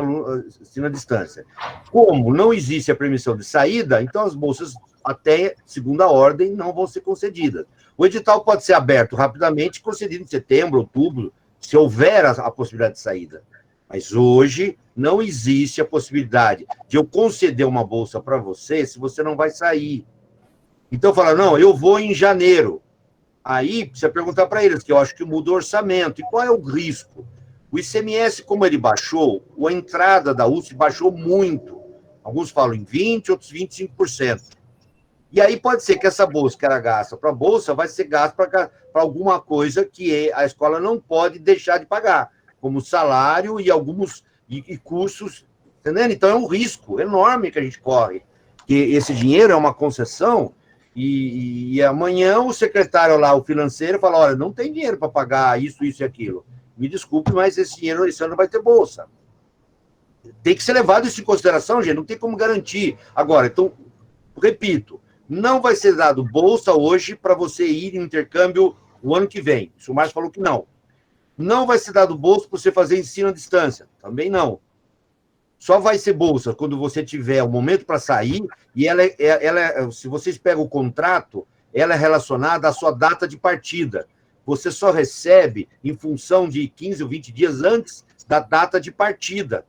ensino à distância. Como não existe a permissão de saída, então as bolsas até segunda ordem não vão ser concedidas. O edital pode ser aberto rapidamente, concedido em setembro, outubro, se houver a possibilidade de saída. Mas hoje não existe a possibilidade de eu conceder uma bolsa para você se você não vai sair. Então, fala, não, eu vou em janeiro. Aí, precisa perguntar para eles, que eu acho que muda o orçamento. E qual é o risco? O ICMS, como ele baixou, a entrada da USP baixou muito. Alguns falam em 20%, outros 25%. E aí pode ser que essa bolsa que era gasta para a bolsa vai ser gasta para alguma coisa que a escola não pode deixar de pagar, como salário e alguns cursos, entendendo? Então é um risco enorme que a gente corre. Que esse dinheiro é uma concessão e amanhã o secretário lá, o financeiro, fala, olha, não tem dinheiro para pagar isso e aquilo. Me desculpe, mas esse dinheiro esse ano não vai ter bolsa. Tem que ser levado isso em consideração, gente, não tem como garantir. Agora, então, repito, não vai ser dado bolsa hoje para você ir em intercâmbio o ano que vem. Isso o Márcio falou que não. Não vai ser dado bolsa para você fazer ensino à distância. Também não. Só vai ser bolsa quando você tiver o momento para sair e se vocês pegam o contrato, ela é relacionada à sua data de partida. Você só recebe em função de 15 ou 20 dias antes da data de partida.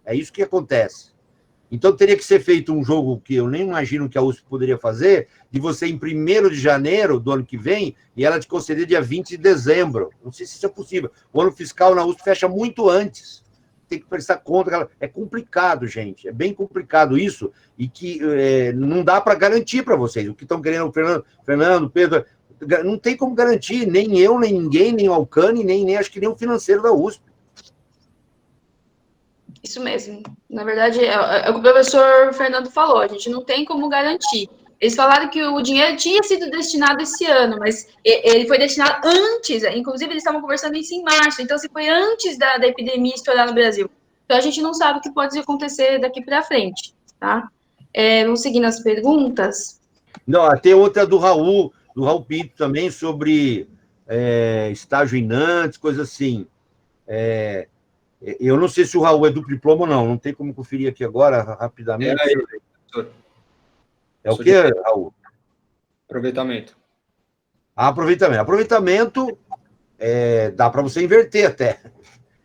É isso que acontece. Então, teria que ser feito um jogo que eu nem imagino que a USP poderia fazer, de você em 1º de janeiro do ano que vem, e ela te conceder dia 20 de dezembro. Não sei se isso é possível. O ano fiscal na USP fecha muito antes. Tem que prestar conta. É complicado, gente. É bem complicado isso, e que não dá para garantir para vocês. O que estão querendo, o Fernando, Pedro, não tem como garantir, nem eu, nem ninguém, nem o Alcane, nem acho que nem o financeiro da USP.
Isso mesmo. Na verdade, é o que o professor Fernando falou, a gente não tem como garantir. Eles falaram que o dinheiro tinha sido destinado esse ano, mas ele foi destinado antes, inclusive eles estavam conversando isso em março, então se foi antes da epidemia estourar no Brasil. Então a gente não sabe o que pode acontecer daqui para frente, tá? Vamos seguir nas perguntas.
Não, tem outra do Raul Pinto também, sobre estágio em Nantes, coisa assim. Eu não sei se o Raul é duplo diploma ou não tem como conferir aqui agora, rapidamente. É o que, Raul?
Aproveitamento.
Aproveitamento. Aproveitamento dá para você inverter até.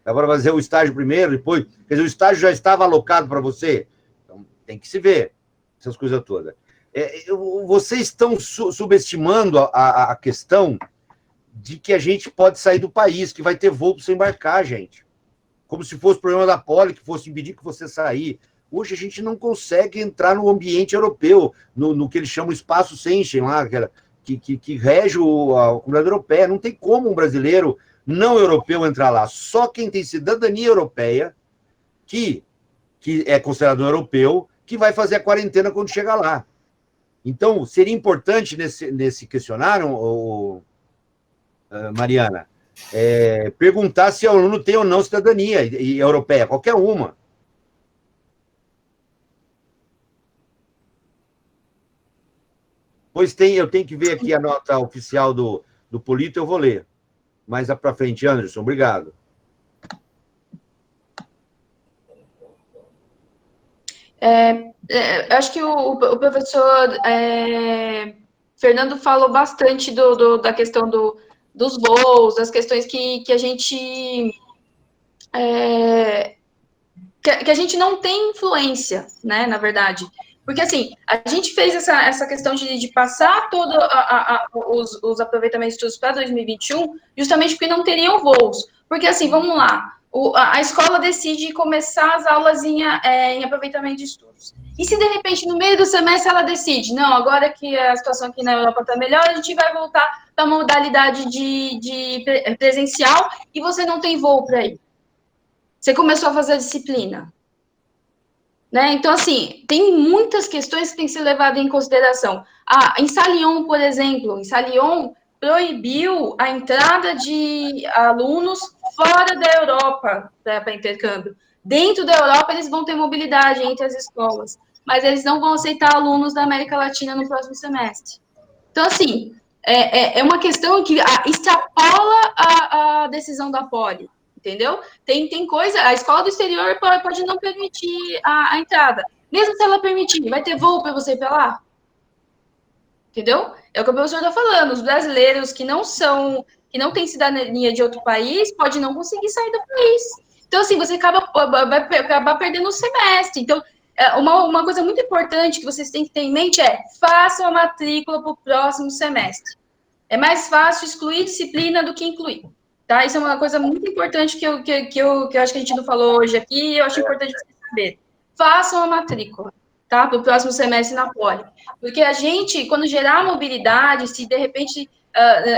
Dá para fazer o estágio primeiro, depois... Quer dizer, o estágio já estava alocado para você. Então, tem que se ver essas coisas todas. Vocês estão subestimando a questão de que a gente pode sair do país, que vai ter voo para você embarcar, gente. Como se fosse o problema da Poli, que fosse impedir que você sair. Hoje a gente não consegue entrar no ambiente europeu, no que eles chamam espaço Schengen, lá, que rege a comunidade europeia. Não tem como um brasileiro não europeu entrar lá. Só quem tem cidadania europeia, que é considerado europeu, que vai fazer a quarentena quando chegar lá. Então, seria importante nesse questionário, Mariana, perguntar se o aluno tem ou não cidadania europeia, qualquer uma. Pois eu tenho que ver aqui a nota oficial do Polito, eu vou ler. Mais para frente, Anderson, obrigado.
Acho que o professor Fernando falou bastante da questão dos voos, das questões que a gente que a gente não tem influência, né, na verdade. Porque, assim, a gente fez essa questão de passar todos os aproveitamentos de estudos para 2021, justamente porque não teriam voos. Porque, assim, vamos lá, a escola decide começar as aulas em aproveitamento de estudos. E se, de repente, no meio do semestre, ela decide, não, agora que a situação aqui na Europa está melhor, a gente vai voltar para a modalidade de presencial e você não tem voo para ir. Você começou a fazer a disciplina. Né? Então, assim, tem muitas questões que têm que ser levadas em consideração. Em Salion, por exemplo, em Salion proibiu a entrada de alunos fora da Europa para intercâmbio. Dentro da Europa, eles vão ter mobilidade entre as escolas, mas eles não vão aceitar alunos da América Latina no próximo semestre. Então, assim, é uma questão que extrapola a decisão da Poli. Entendeu? Tem coisa, a escola do exterior pode não permitir a entrada. Mesmo se ela permitir, vai ter voo para você ir para lá? Entendeu? É o que o professor está falando. Os brasileiros que não têm cidadania de outro país, pode não conseguir sair do país. Então, assim, você vai acabar perdendo o semestre. Então, uma coisa muito importante que vocês têm que ter em mente façam a matrícula para o próximo semestre. É mais fácil excluir disciplina do que incluir. Tá? Isso é uma coisa muito importante que eu acho que a gente não falou hoje aqui, e eu acho importante vocês saberem. Façam a matrícula, tá? Para o próximo semestre na Poli. Porque a gente, quando gerar mobilidade, se de repente,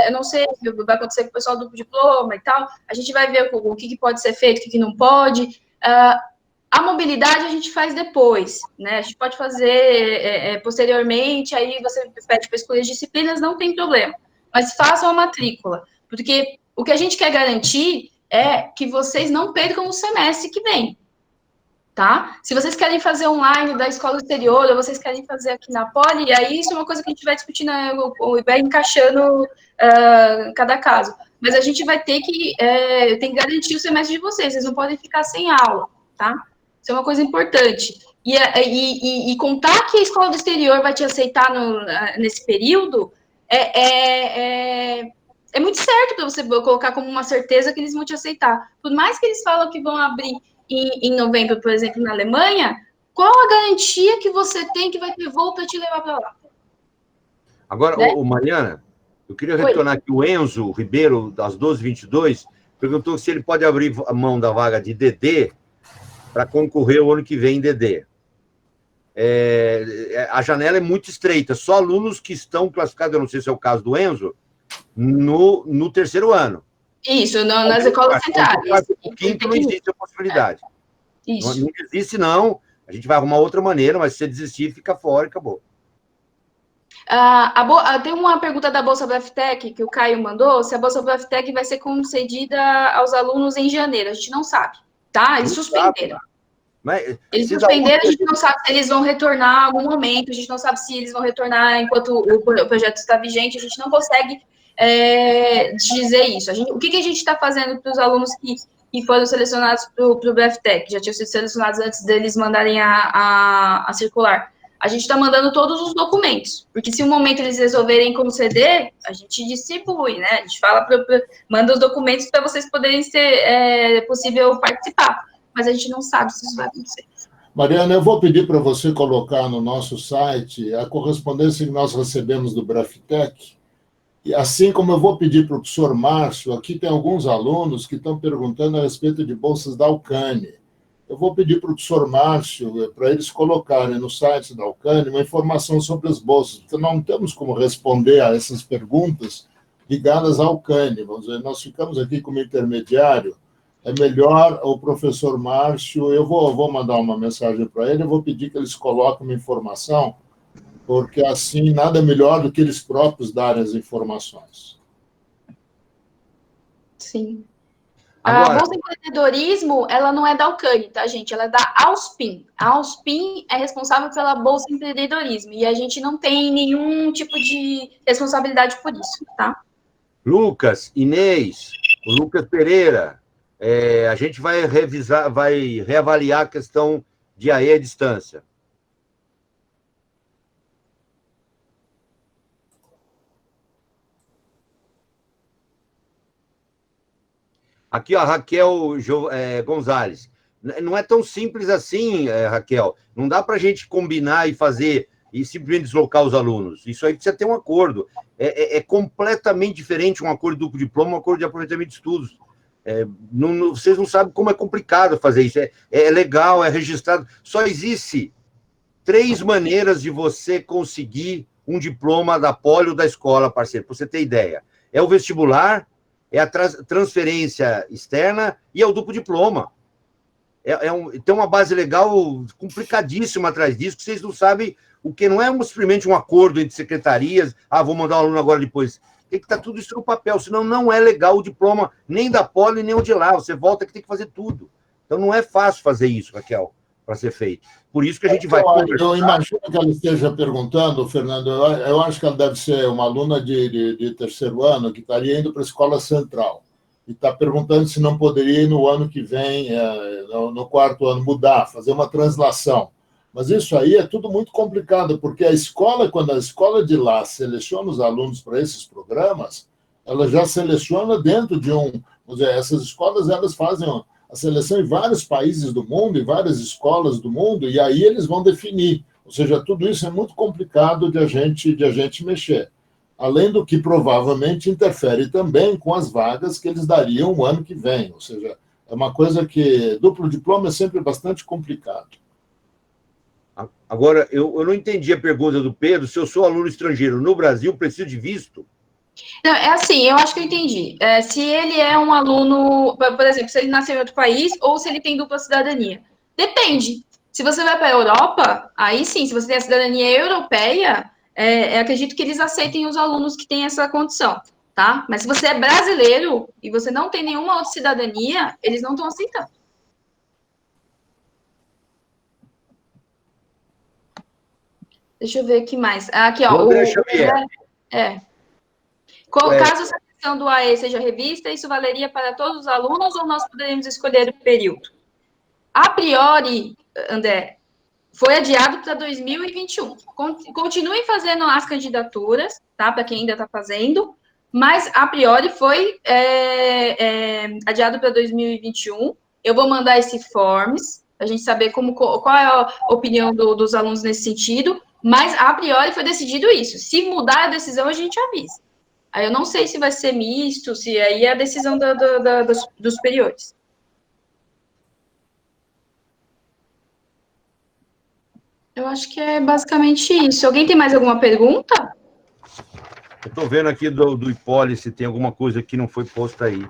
eu não sei o que vai acontecer com o pessoal do diploma e tal, a gente vai ver o que pode ser feito, o que não pode. A mobilidade a gente faz depois, né? A gente pode fazer posteriormente, aí você pede para escolher disciplinas, não tem problema. Mas façam a matrícula, porque o que a gente quer garantir é que vocês não percam o semestre que vem, tá? Se vocês querem fazer online da escola exterior, ou vocês querem fazer aqui na Poli, aí isso é uma coisa que a gente vai discutir e vai encaixando cada caso. Mas a gente vai ter que garantir o semestre de vocês não podem ficar sem aula, tá? Isso é uma coisa importante. E contar que a escola do exterior vai te aceitar nesse período é muito certo para você colocar como uma certeza que eles vão te aceitar. Por mais que eles falam que vão abrir em novembro, por exemplo, na Alemanha, qual a garantia que você tem que vai ter voo para te levar para lá?
Agora, né? Mariana, eu queria retornar aqui. O Enzo Ribeiro, das 12h22, perguntou se ele pode abrir a mão da vaga de DD para concorrer o ano que vem em DD. A janela é muito estreita, só alunos que estão classificados, eu não sei se é o caso do Enzo, no terceiro ano.
Isso, nas escolas centrais.
O quinto não existe a possibilidade. Isso. Não existe, não. A gente vai arrumar outra maneira, mas se você desistir, fica fora e acabou.
Tem uma pergunta da Bolsa BFTech que o Caio mandou, se a Bolsa BFTech vai ser concedida aos alunos em janeiro. A gente não sabe, tá? Eles suspenderam. Eles suspenderam, a gente não sabe se eles vão retornar em algum momento, a gente não sabe se eles vão retornar enquanto o projeto está vigente, a gente não consegue dizer isso. O que a gente está fazendo para os alunos que foram selecionados para o BFTech, já tinham sido selecionados antes deles mandarem a circular? A gente está mandando todos os documentos, porque se um momento eles resolverem conceder, a gente distribui, né? A gente manda os documentos para vocês poderem ser possível participar, mas a gente não sabe se isso vai acontecer.
Mariana, eu vou pedir para você colocar no nosso site a correspondência que nós recebemos do BFTech, E assim como eu vou pedir para o professor Márcio, aqui tem alguns alunos que estão perguntando a respeito de bolsas da Alcane. Eu vou pedir para o professor Márcio, para eles colocarem no site da Alcane uma informação sobre as bolsas, porque não temos como responder a essas perguntas ligadas à Alcane. Vamos dizer, nós ficamos aqui como intermediário, é melhor o professor Márcio, eu vou mandar uma mensagem para ele, eu vou pedir que eles coloquem uma informação, porque assim nada melhor do que eles próprios darem as informações.
Sim.
Agora,
A Bolsa de Empreendedorismo, ela não é da Alcane, tá, gente? Ela é da Auspin. A Auspin é responsável pela Bolsa de Empreendedorismo, e a gente não tem nenhum tipo de responsabilidade por isso, tá?
Lucas, Inês, o Lucas Pereira, a gente vai revisar, vai reavaliar a questão de AE à distância. Aqui, ó, Raquel Gonzalez. Não é tão simples assim, Raquel. Não dá para a gente combinar e fazer e simplesmente deslocar os alunos. Isso aí precisa ter um acordo. É completamente diferente um acordo de duplo diploma, um acordo de aproveitamento de estudos. Vocês não sabem como é complicado fazer isso. É legal, é registrado. Só existe 3 maneiras de você conseguir um diploma da Poli ou da escola, parceiro, para você ter ideia. É o vestibular, é a transferência externa e é o duplo diploma. Tem uma base legal complicadíssima atrás disso, que vocês não sabem o que não é simplesmente um acordo entre secretarias, vou mandar um aluno agora depois. Tem que estar tudo isso no papel, senão não é legal o diploma nem da Poli, nem o de lá. Você volta que tem que fazer tudo. Então não é fácil fazer isso, Raquel, para ser feito. Por isso que a gente vai conversar.
Eu imagino que ela esteja perguntando, Fernando, eu acho que ela deve ser uma aluna de terceiro ano que estaria indo para a escola central e está perguntando se não poderia ir no ano que vem, no 4º ano, mudar, fazer uma translação. Mas isso aí é tudo muito complicado, porque a escola, quando a escola de lá seleciona os alunos para esses programas, ela já seleciona dentro de vamos dizer, essas escolas elas fazem a seleção em vários países do mundo, em várias escolas do mundo, e aí eles vão definir. Ou seja, tudo isso é muito complicado de a gente mexer. Além do que provavelmente interfere também com as vagas que eles dariam o ano que vem. Ou seja, é uma coisa que duplo diploma é sempre bastante complicado.
Agora, eu não entendi a pergunta do Pedro. Se eu sou aluno estrangeiro no Brasil, preciso de visto?
Não, é assim, eu acho que eu entendi. Se ele é um aluno, por exemplo, se ele nasceu em outro país ou se ele tem dupla cidadania. Depende. Se você vai para a Europa, aí sim, se você tem a cidadania europeia, acredito que eles aceitem os alunos que têm essa condição, tá? Mas se você é brasileiro e você não tem nenhuma outra cidadania, eles não estão aceitando. Deixa eu ver aqui mais. Aqui, ó.
André Xavier.
Caso essa questão do AE seja revista, isso valeria para todos os alunos ou nós poderíamos escolher o período? A priori, André, foi adiado para 2021. Continuem fazendo as candidaturas, tá? Para quem ainda está fazendo, mas a priori foi adiado para 2021. Eu vou mandar esse forms, para a gente saber qual é a opinião dos alunos nesse sentido, mas a priori foi decidido isso. Se mudar a decisão, a gente avisa. Aí eu não sei se vai ser misto, se aí é a decisão dos superiores. Eu acho que é basicamente isso. Alguém tem mais alguma pergunta?
Eu estou vendo aqui do Hipólito se tem alguma coisa que não foi posta aí.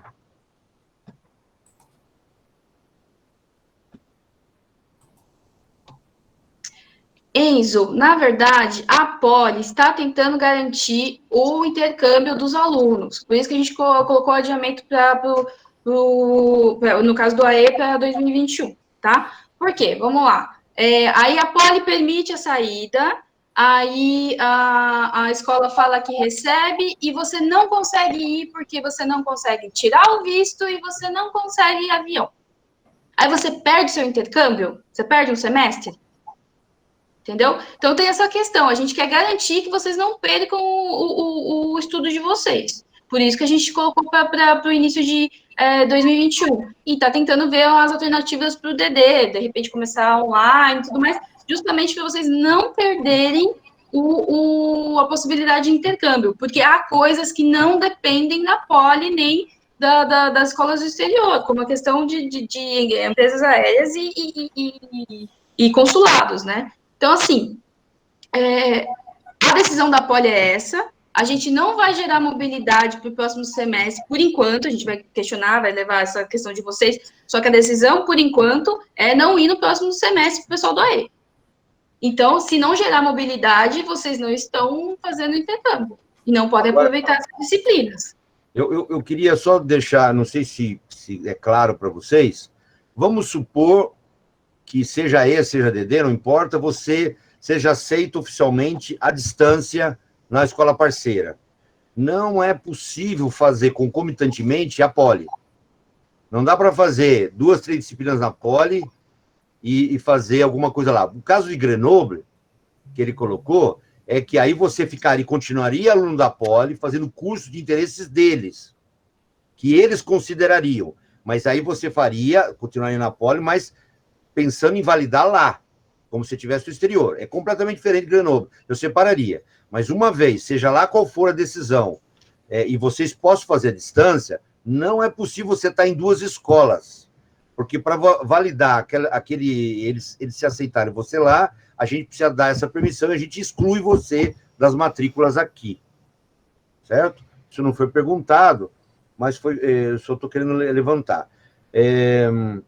Enzo, na verdade, a Poli está tentando garantir o intercâmbio dos alunos. Por isso que a gente colocou adiamento no caso do AE para 2021, tá? Por quê? Vamos lá. Aí a Poli permite a saída, aí a escola fala que recebe e você não consegue ir porque você não consegue tirar o visto e você não consegue ir avião. Aí você perde seu intercâmbio? Você perde um semestre? Entendeu? Então tem essa questão, a gente quer garantir que vocês não percam o estudo de vocês. Por isso que a gente colocou para o início de 2021. E está tentando ver as alternativas para o DD, de repente começar online e tudo mais, justamente para vocês não perderem a possibilidade de intercâmbio, porque há coisas que não dependem da Poli nem das escolas do exterior, como a questão de empresas aéreas e consulados, né? Então, assim, a decisão da Poli é essa, a gente não vai gerar mobilidade para o próximo semestre, por enquanto, a gente vai questionar, vai levar essa questão de vocês, só que a decisão, por enquanto, é não ir no próximo semestre para o pessoal do AE. Então, se não gerar mobilidade, vocês não estão fazendo intercâmbio, e não podem aproveitar essas disciplinas.
Eu queria só deixar, não sei se é claro para vocês, vamos supor que seja E, seja DD, não importa, você seja aceito oficialmente à distância na escola parceira. Não é possível fazer concomitantemente a Poli. Não dá para fazer 2, 3 disciplinas na Poli e fazer alguma coisa lá. O caso de Grenoble, que ele colocou, é que aí você continuaria aluno da Poli, fazendo curso de interesses deles, que eles considerariam. Mas aí você continuaria na Poli, mas pensando em validar lá, como se estivesse no exterior. É completamente diferente de Grenoble. Eu separaria. Mas uma vez, seja lá qual for a decisão, e vocês possam fazer à distância, não é possível você estar em 2 escolas. Porque para validar eles se aceitarem você lá, a gente precisa dar essa permissão e a gente exclui você das matrículas aqui. Certo? Isso não foi perguntado, mas eu só estou querendo levantar.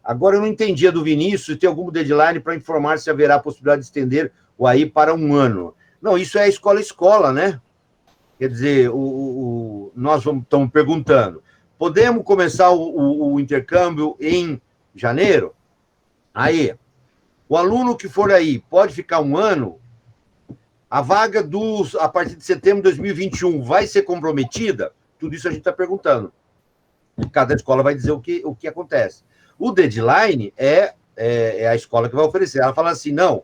Agora, eu não entendi a do Vinícius, se tem algum deadline para informar se haverá a possibilidade de estender o AI para 1 ano. Não, isso é escola, né? Quer dizer, nós estamos perguntando, podemos começar o intercâmbio em janeiro? Aí, o aluno que for aí pode ficar 1 ano? A vaga a partir de setembro de 2021 vai ser comprometida? Tudo isso a gente está perguntando. Cada escola vai dizer o que acontece. O deadline é a escola que vai oferecer. Ela fala assim, não,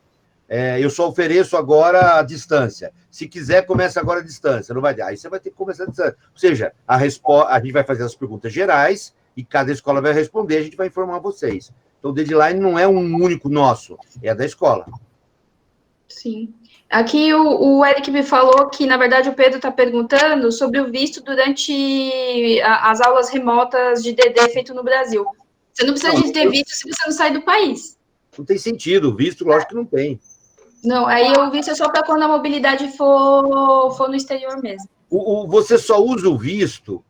eu só ofereço agora a distância. Se quiser, começa agora a distância. Não vai dar. Aí você vai ter que começar a distância. Ou seja, a gente vai fazer as perguntas gerais e cada escola vai responder, a gente vai informar vocês. Então, o deadline não é um único nosso, é da escola.
Sim. Aqui o Eric me falou que, na verdade, o Pedro está perguntando sobre o visto durante as aulas remotas de DD feito no Brasil. Você não precisa de ter visto se você não sai do país.
Não tem sentido, visto, lógico que não tem.
Não, aí o visto é só para quando a mobilidade for no exterior mesmo.
Você só usa o visto...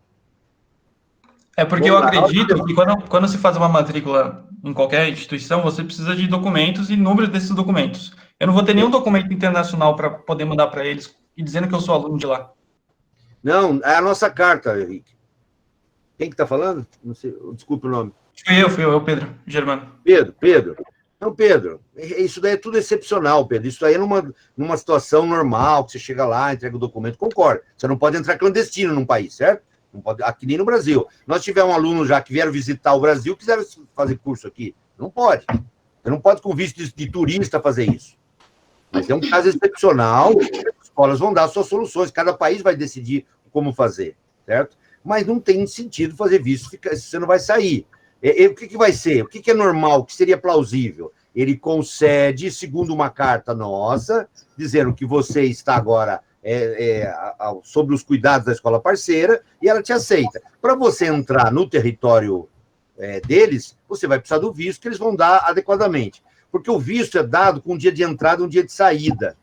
É porque eu acredito que quando se faz uma matrícula em qualquer instituição, você precisa de documentos e números desses documentos. Eu não vou ter nenhum documento internacional para poder mandar para eles e dizendo que eu sou aluno de lá. Não,
é a nossa carta, Henrique. Quem que está falando? Não sei, desculpa o nome.
Fui eu, Pedro Germano.
Pedro. Não, Pedro, isso daí é tudo excepcional, Pedro. Isso daí é numa situação normal, que você chega lá, entrega o documento, concordo. Você não pode entrar clandestino num país, certo? Não pode, aqui nem no Brasil. Nós tivemos um aluno já que vieram visitar o Brasil, quiseram fazer curso aqui. Não pode. Você não pode, com visto de turista, fazer isso. Mas é um caso excepcional, as escolas vão dar suas soluções, cada país vai decidir como fazer, certo? Mas não tem sentido fazer visto, você não vai sair. O que vai ser? O que é normal, o que seria plausível? Ele concede, segundo uma carta nossa, dizendo que você está agora sobre os cuidados da escola parceira, e ela te aceita. Para você entrar no território deles, você vai precisar do visto, que eles vão dar adequadamente. Porque o visto é dado com um dia de entrada e um dia de saída,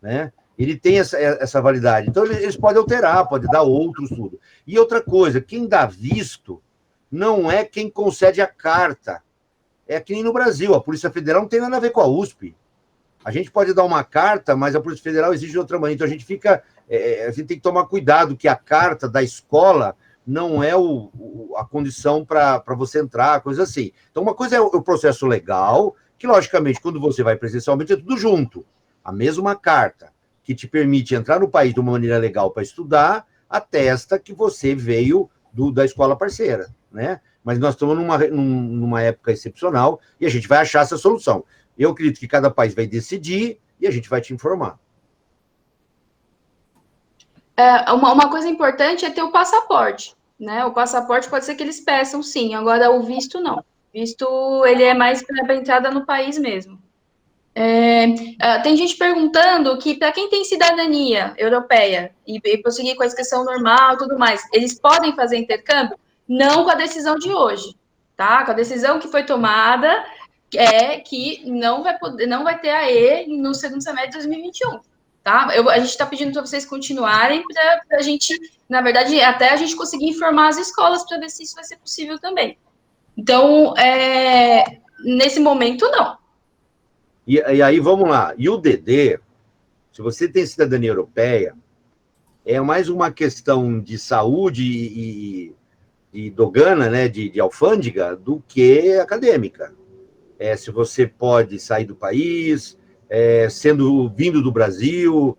né? Ele tem essa validade. Então, eles podem alterar, pode dar outros, tudo. E outra coisa, quem dá visto não é quem concede a carta. É que nem no Brasil, a Polícia Federal não tem nada a ver com a USP. A gente pode dar uma carta, mas a Polícia Federal exige de outra maneira. Então, a gente tem que tomar cuidado que a carta da escola não é a condição para você entrar, coisa assim. Então, uma coisa é o processo legal, que, logicamente, quando você vai presencialmente, é tudo junto. A mesma carta que te permite entrar no país de uma maneira legal para estudar, atesta que você veio da escola parceira, né? Mas nós estamos numa época excepcional e a gente vai achar essa solução. Eu acredito que cada país vai decidir e a gente vai te informar.
Uma coisa importante é ter o passaporte, né? O passaporte pode ser que eles peçam, sim. Agora, o visto, não. O visto, ele é mais para entrada no país mesmo. Tem gente perguntando que, para quem tem cidadania europeia e prosseguir com a inscrição normal e tudo mais, eles podem fazer intercâmbio? Não com a decisão de hoje, tá? Com a decisão que foi tomada, que não vai ter AE no segundo semestre de 2021, tá? A gente está pedindo para vocês continuarem, para a gente, na verdade, até a gente conseguir informar as escolas para ver se isso vai ser possível também. Então, nesse momento, não.
E aí, vamos lá. E o DD, se você tem cidadania europeia, é mais uma questão de saúde e dogana, né, de alfândega, do que acadêmica. Se você pode sair do país, vindo do Brasil.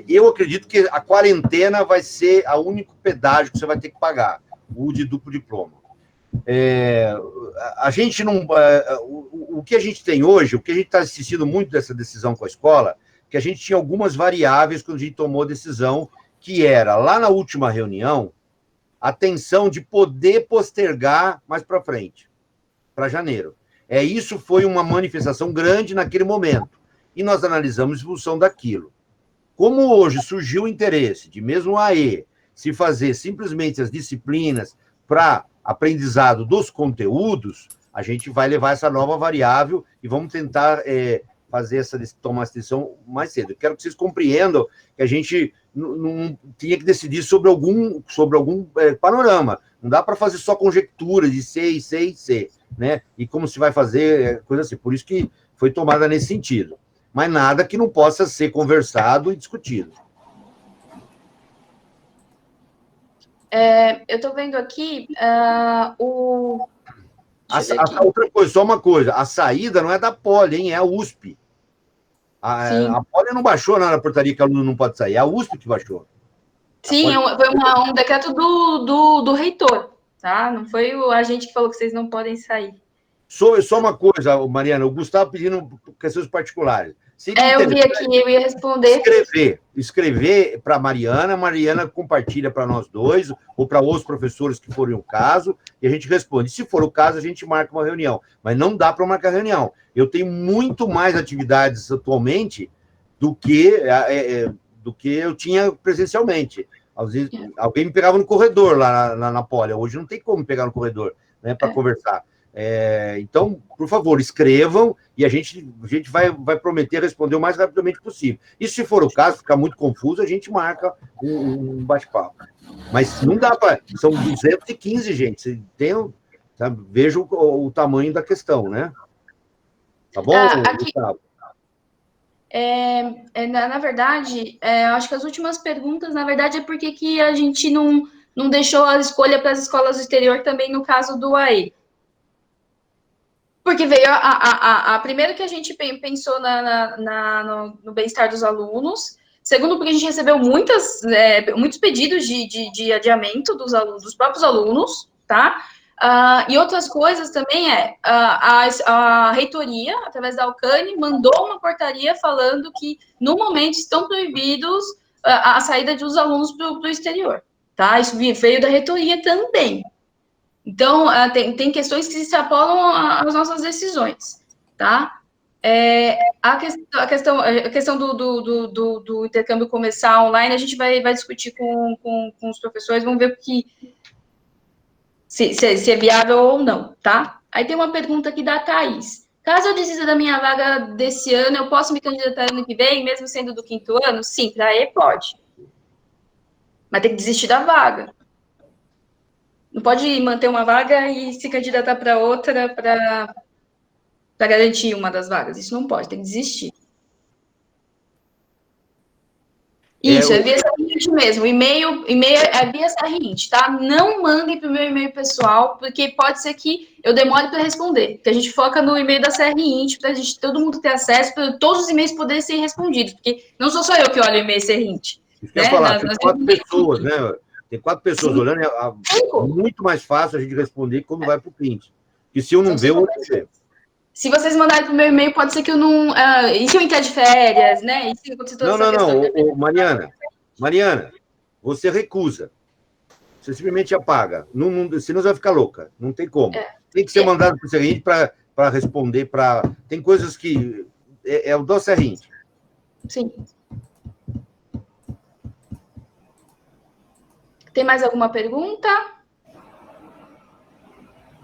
Eu acredito que a quarentena vai ser o único pedágio que você vai ter que pagar, o de duplo diploma. A gente não. O que a gente tem hoje, o que a gente está assistindo muito dessa decisão com a escola, que a gente tinha algumas variáveis quando a gente tomou a decisão, que era, lá na última reunião, a tensão de poder postergar mais para frente, para janeiro. Isso foi uma manifestação grande naquele momento. E nós analisamos em função daquilo. Como hoje surgiu o interesse de mesmo a AE se fazer simplesmente as disciplinas para aprendizado dos conteúdos, a gente vai levar essa nova variável e vamos tentar tomar essa decisão mais cedo. Eu quero que vocês compreendam que a gente não tinha que decidir sobre algum panorama. Não dá para fazer só conjecturas de C e C e C, né? E como se vai fazer, coisa assim. Por isso que foi tomada nesse sentido. Mas nada que não possa ser conversado e discutido.
Eu estou vendo aqui
outra coisa, só uma coisa. A saída não é da Poli, hein? É a USP. A Poli não baixou nada na portaria que o aluno não pode sair. É a USP que baixou.
Sim, foi um decreto do reitor, tá? Não foi a gente que falou que vocês não podem sair.
Só uma coisa, Mariana. O Gustavo pedindo questões particulares.
Eu vi aqui, eu ia responder.
Escrever para a Mariana compartilha para nós dois, ou para outros professores que forem o caso, e a gente responde. Se for o caso, a gente marca uma reunião. Mas não dá para marcar reunião. Eu tenho muito mais atividades atualmente do que eu tinha presencialmente. Às vezes, alguém me pegava no corredor lá na Poli. Hoje não tem como me pegar no corredor, né, para conversar. Então, por favor, escrevam e a gente vai prometer responder o mais rapidamente possível. E se for o caso, ficar muito confuso, a gente marca um bate-papo. Mas não dá para... São 215, gente. Você sabe, veja o tamanho da questão, né? Tá bom, Gustavo?
Na verdade, acho que as últimas perguntas, na verdade, é porque que a gente não deixou a escolha para as escolas do exterior também no caso do AE. Porque veio primeiro que a gente pensou no bem-estar dos alunos, segundo porque a gente recebeu muitos pedidos de adiamento dos próprios alunos, tá? E outras coisas também a reitoria, através da Alcane, mandou uma portaria falando que, no momento, estão proibidos a saída dos alunos para o exterior, tá? Isso veio da reitoria também. Então, tem questões que se extrapolam às nossas decisões, tá? A questão do intercâmbio começar online, a gente vai discutir com os professores, vamos ver se é viável ou não, tá? Aí tem uma pergunta aqui da Thaís. Caso eu desista da minha vaga desse ano, eu posso me candidatar ano que vem, mesmo sendo do 5º ano? Sim, para aí pode. Mas tem que desistir da vaga. Não pode manter uma vaga e se candidatar para outra para garantir uma das vagas. Isso não pode, tem que desistir. Isso, é via Serrint mesmo. O e-mail é via Serrint, tá? Não mandem para o meu e-mail pessoal, porque pode ser que eu demore para responder. Porque a gente foca no e-mail da Serrint, para todo mundo ter acesso, para todos os e-mails poderem ser respondidos. Porque não sou só eu que olho o e-mail Serrint.
Isso que eu ia falar, tem 4 pessoas, né? Tem 4 pessoas olhando, é muito mais fácil a gente responder quando vai para o print. E se eu não ver, eu vou ver.
Se vocês mandarem para o meu e-mail, pode ser que eu não... e se eu entrar de férias, né? E se acontecer toda essa questão?
Mariana, você recusa. Você simplesmente apaga. Senão você vai ficar louca. Não tem como. Tem que ser mandado para o seguinte para para responder para... Tem coisas que... É o do Serrinho.
Sim. Tem mais alguma pergunta?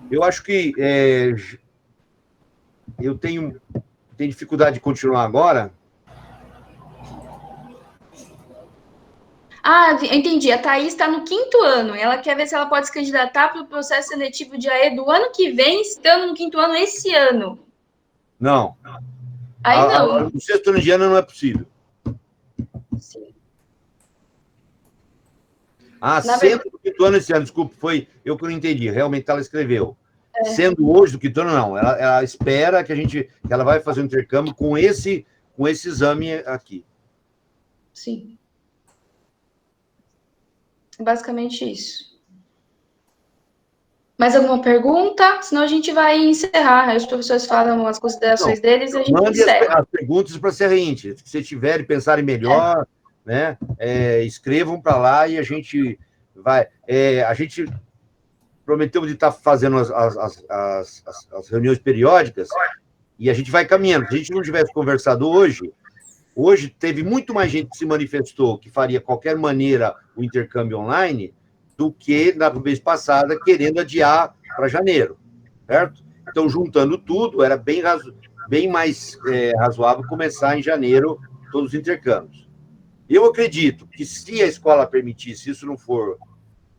Eu acho que eu tenho dificuldade de continuar agora.
Ah, entendi. A Thaís está no 5º ano. Ela quer ver se ela pode se candidatar para o processo seletivo de AE do ano que vem, estando no 5º ano esse ano.
Não.
Aí não.
O 6º ano de ano não é possível.
Sim.
Sendo do 5º ano esse ano, desculpa, foi eu que não entendi. Realmente ela escreveu. Sendo hoje do 5º ano, não. Ela espera que ela vai fazer um intercâmbio com esse exame aqui.
Sim. Basicamente isso. Mais alguma pergunta? Senão a gente vai encerrar. Aí os professores falam as considerações deles e a gente
mande
encerra.
as perguntas para a Serrente. Se tiverem, pensarem melhor, né? Escrevam para lá e a gente vai... a gente prometeu de estar fazendo as reuniões periódicas e a gente vai caminhando. Se a gente não tivesse conversado hoje teve muito mais gente que se manifestou que faria qualquer maneira o intercâmbio online do que na vez passada querendo adiar para janeiro, certo? Então, juntando tudo, era bem mais razoável começar em janeiro todos os intercâmbios. Eu acredito que se a escola permitisse, isso não for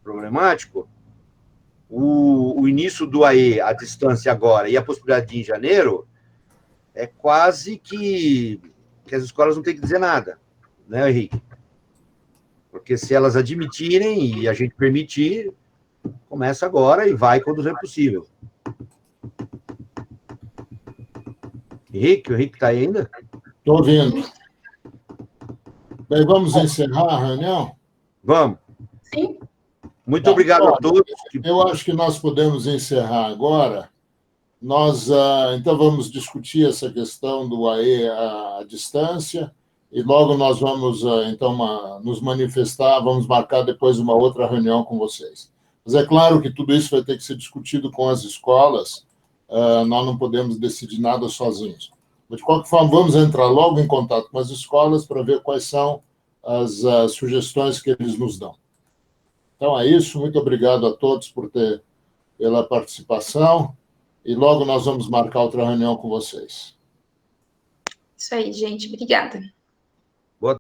problemático, o início do AE à distância agora e a possibilidade de ir em janeiro é quase que as escolas não têm que dizer nada, né, Henrique? Porque se elas admitirem e a gente permitir, começa agora e vai quando é possível. Henrique, o Henrique está aí ainda?
Estou ouvindo. Bem, vamos encerrar a reunião?
Vamos.
Sim.
Muito obrigado a todos.
Eu acho que nós podemos encerrar agora. Nós, então, vamos discutir essa questão do AE à distância e logo nós vamos, então, nos manifestar, vamos marcar depois uma outra reunião com vocês. Mas é claro que tudo isso vai ter que ser discutido com as escolas, nós não podemos decidir nada sozinhos. Mas, de qualquer forma, vamos entrar logo em contato com as escolas para ver quais são as sugestões que eles nos dão. Então, é isso. Muito obrigado a todos pela participação. E logo nós vamos marcar outra reunião com vocês.
Isso aí, gente. Obrigada.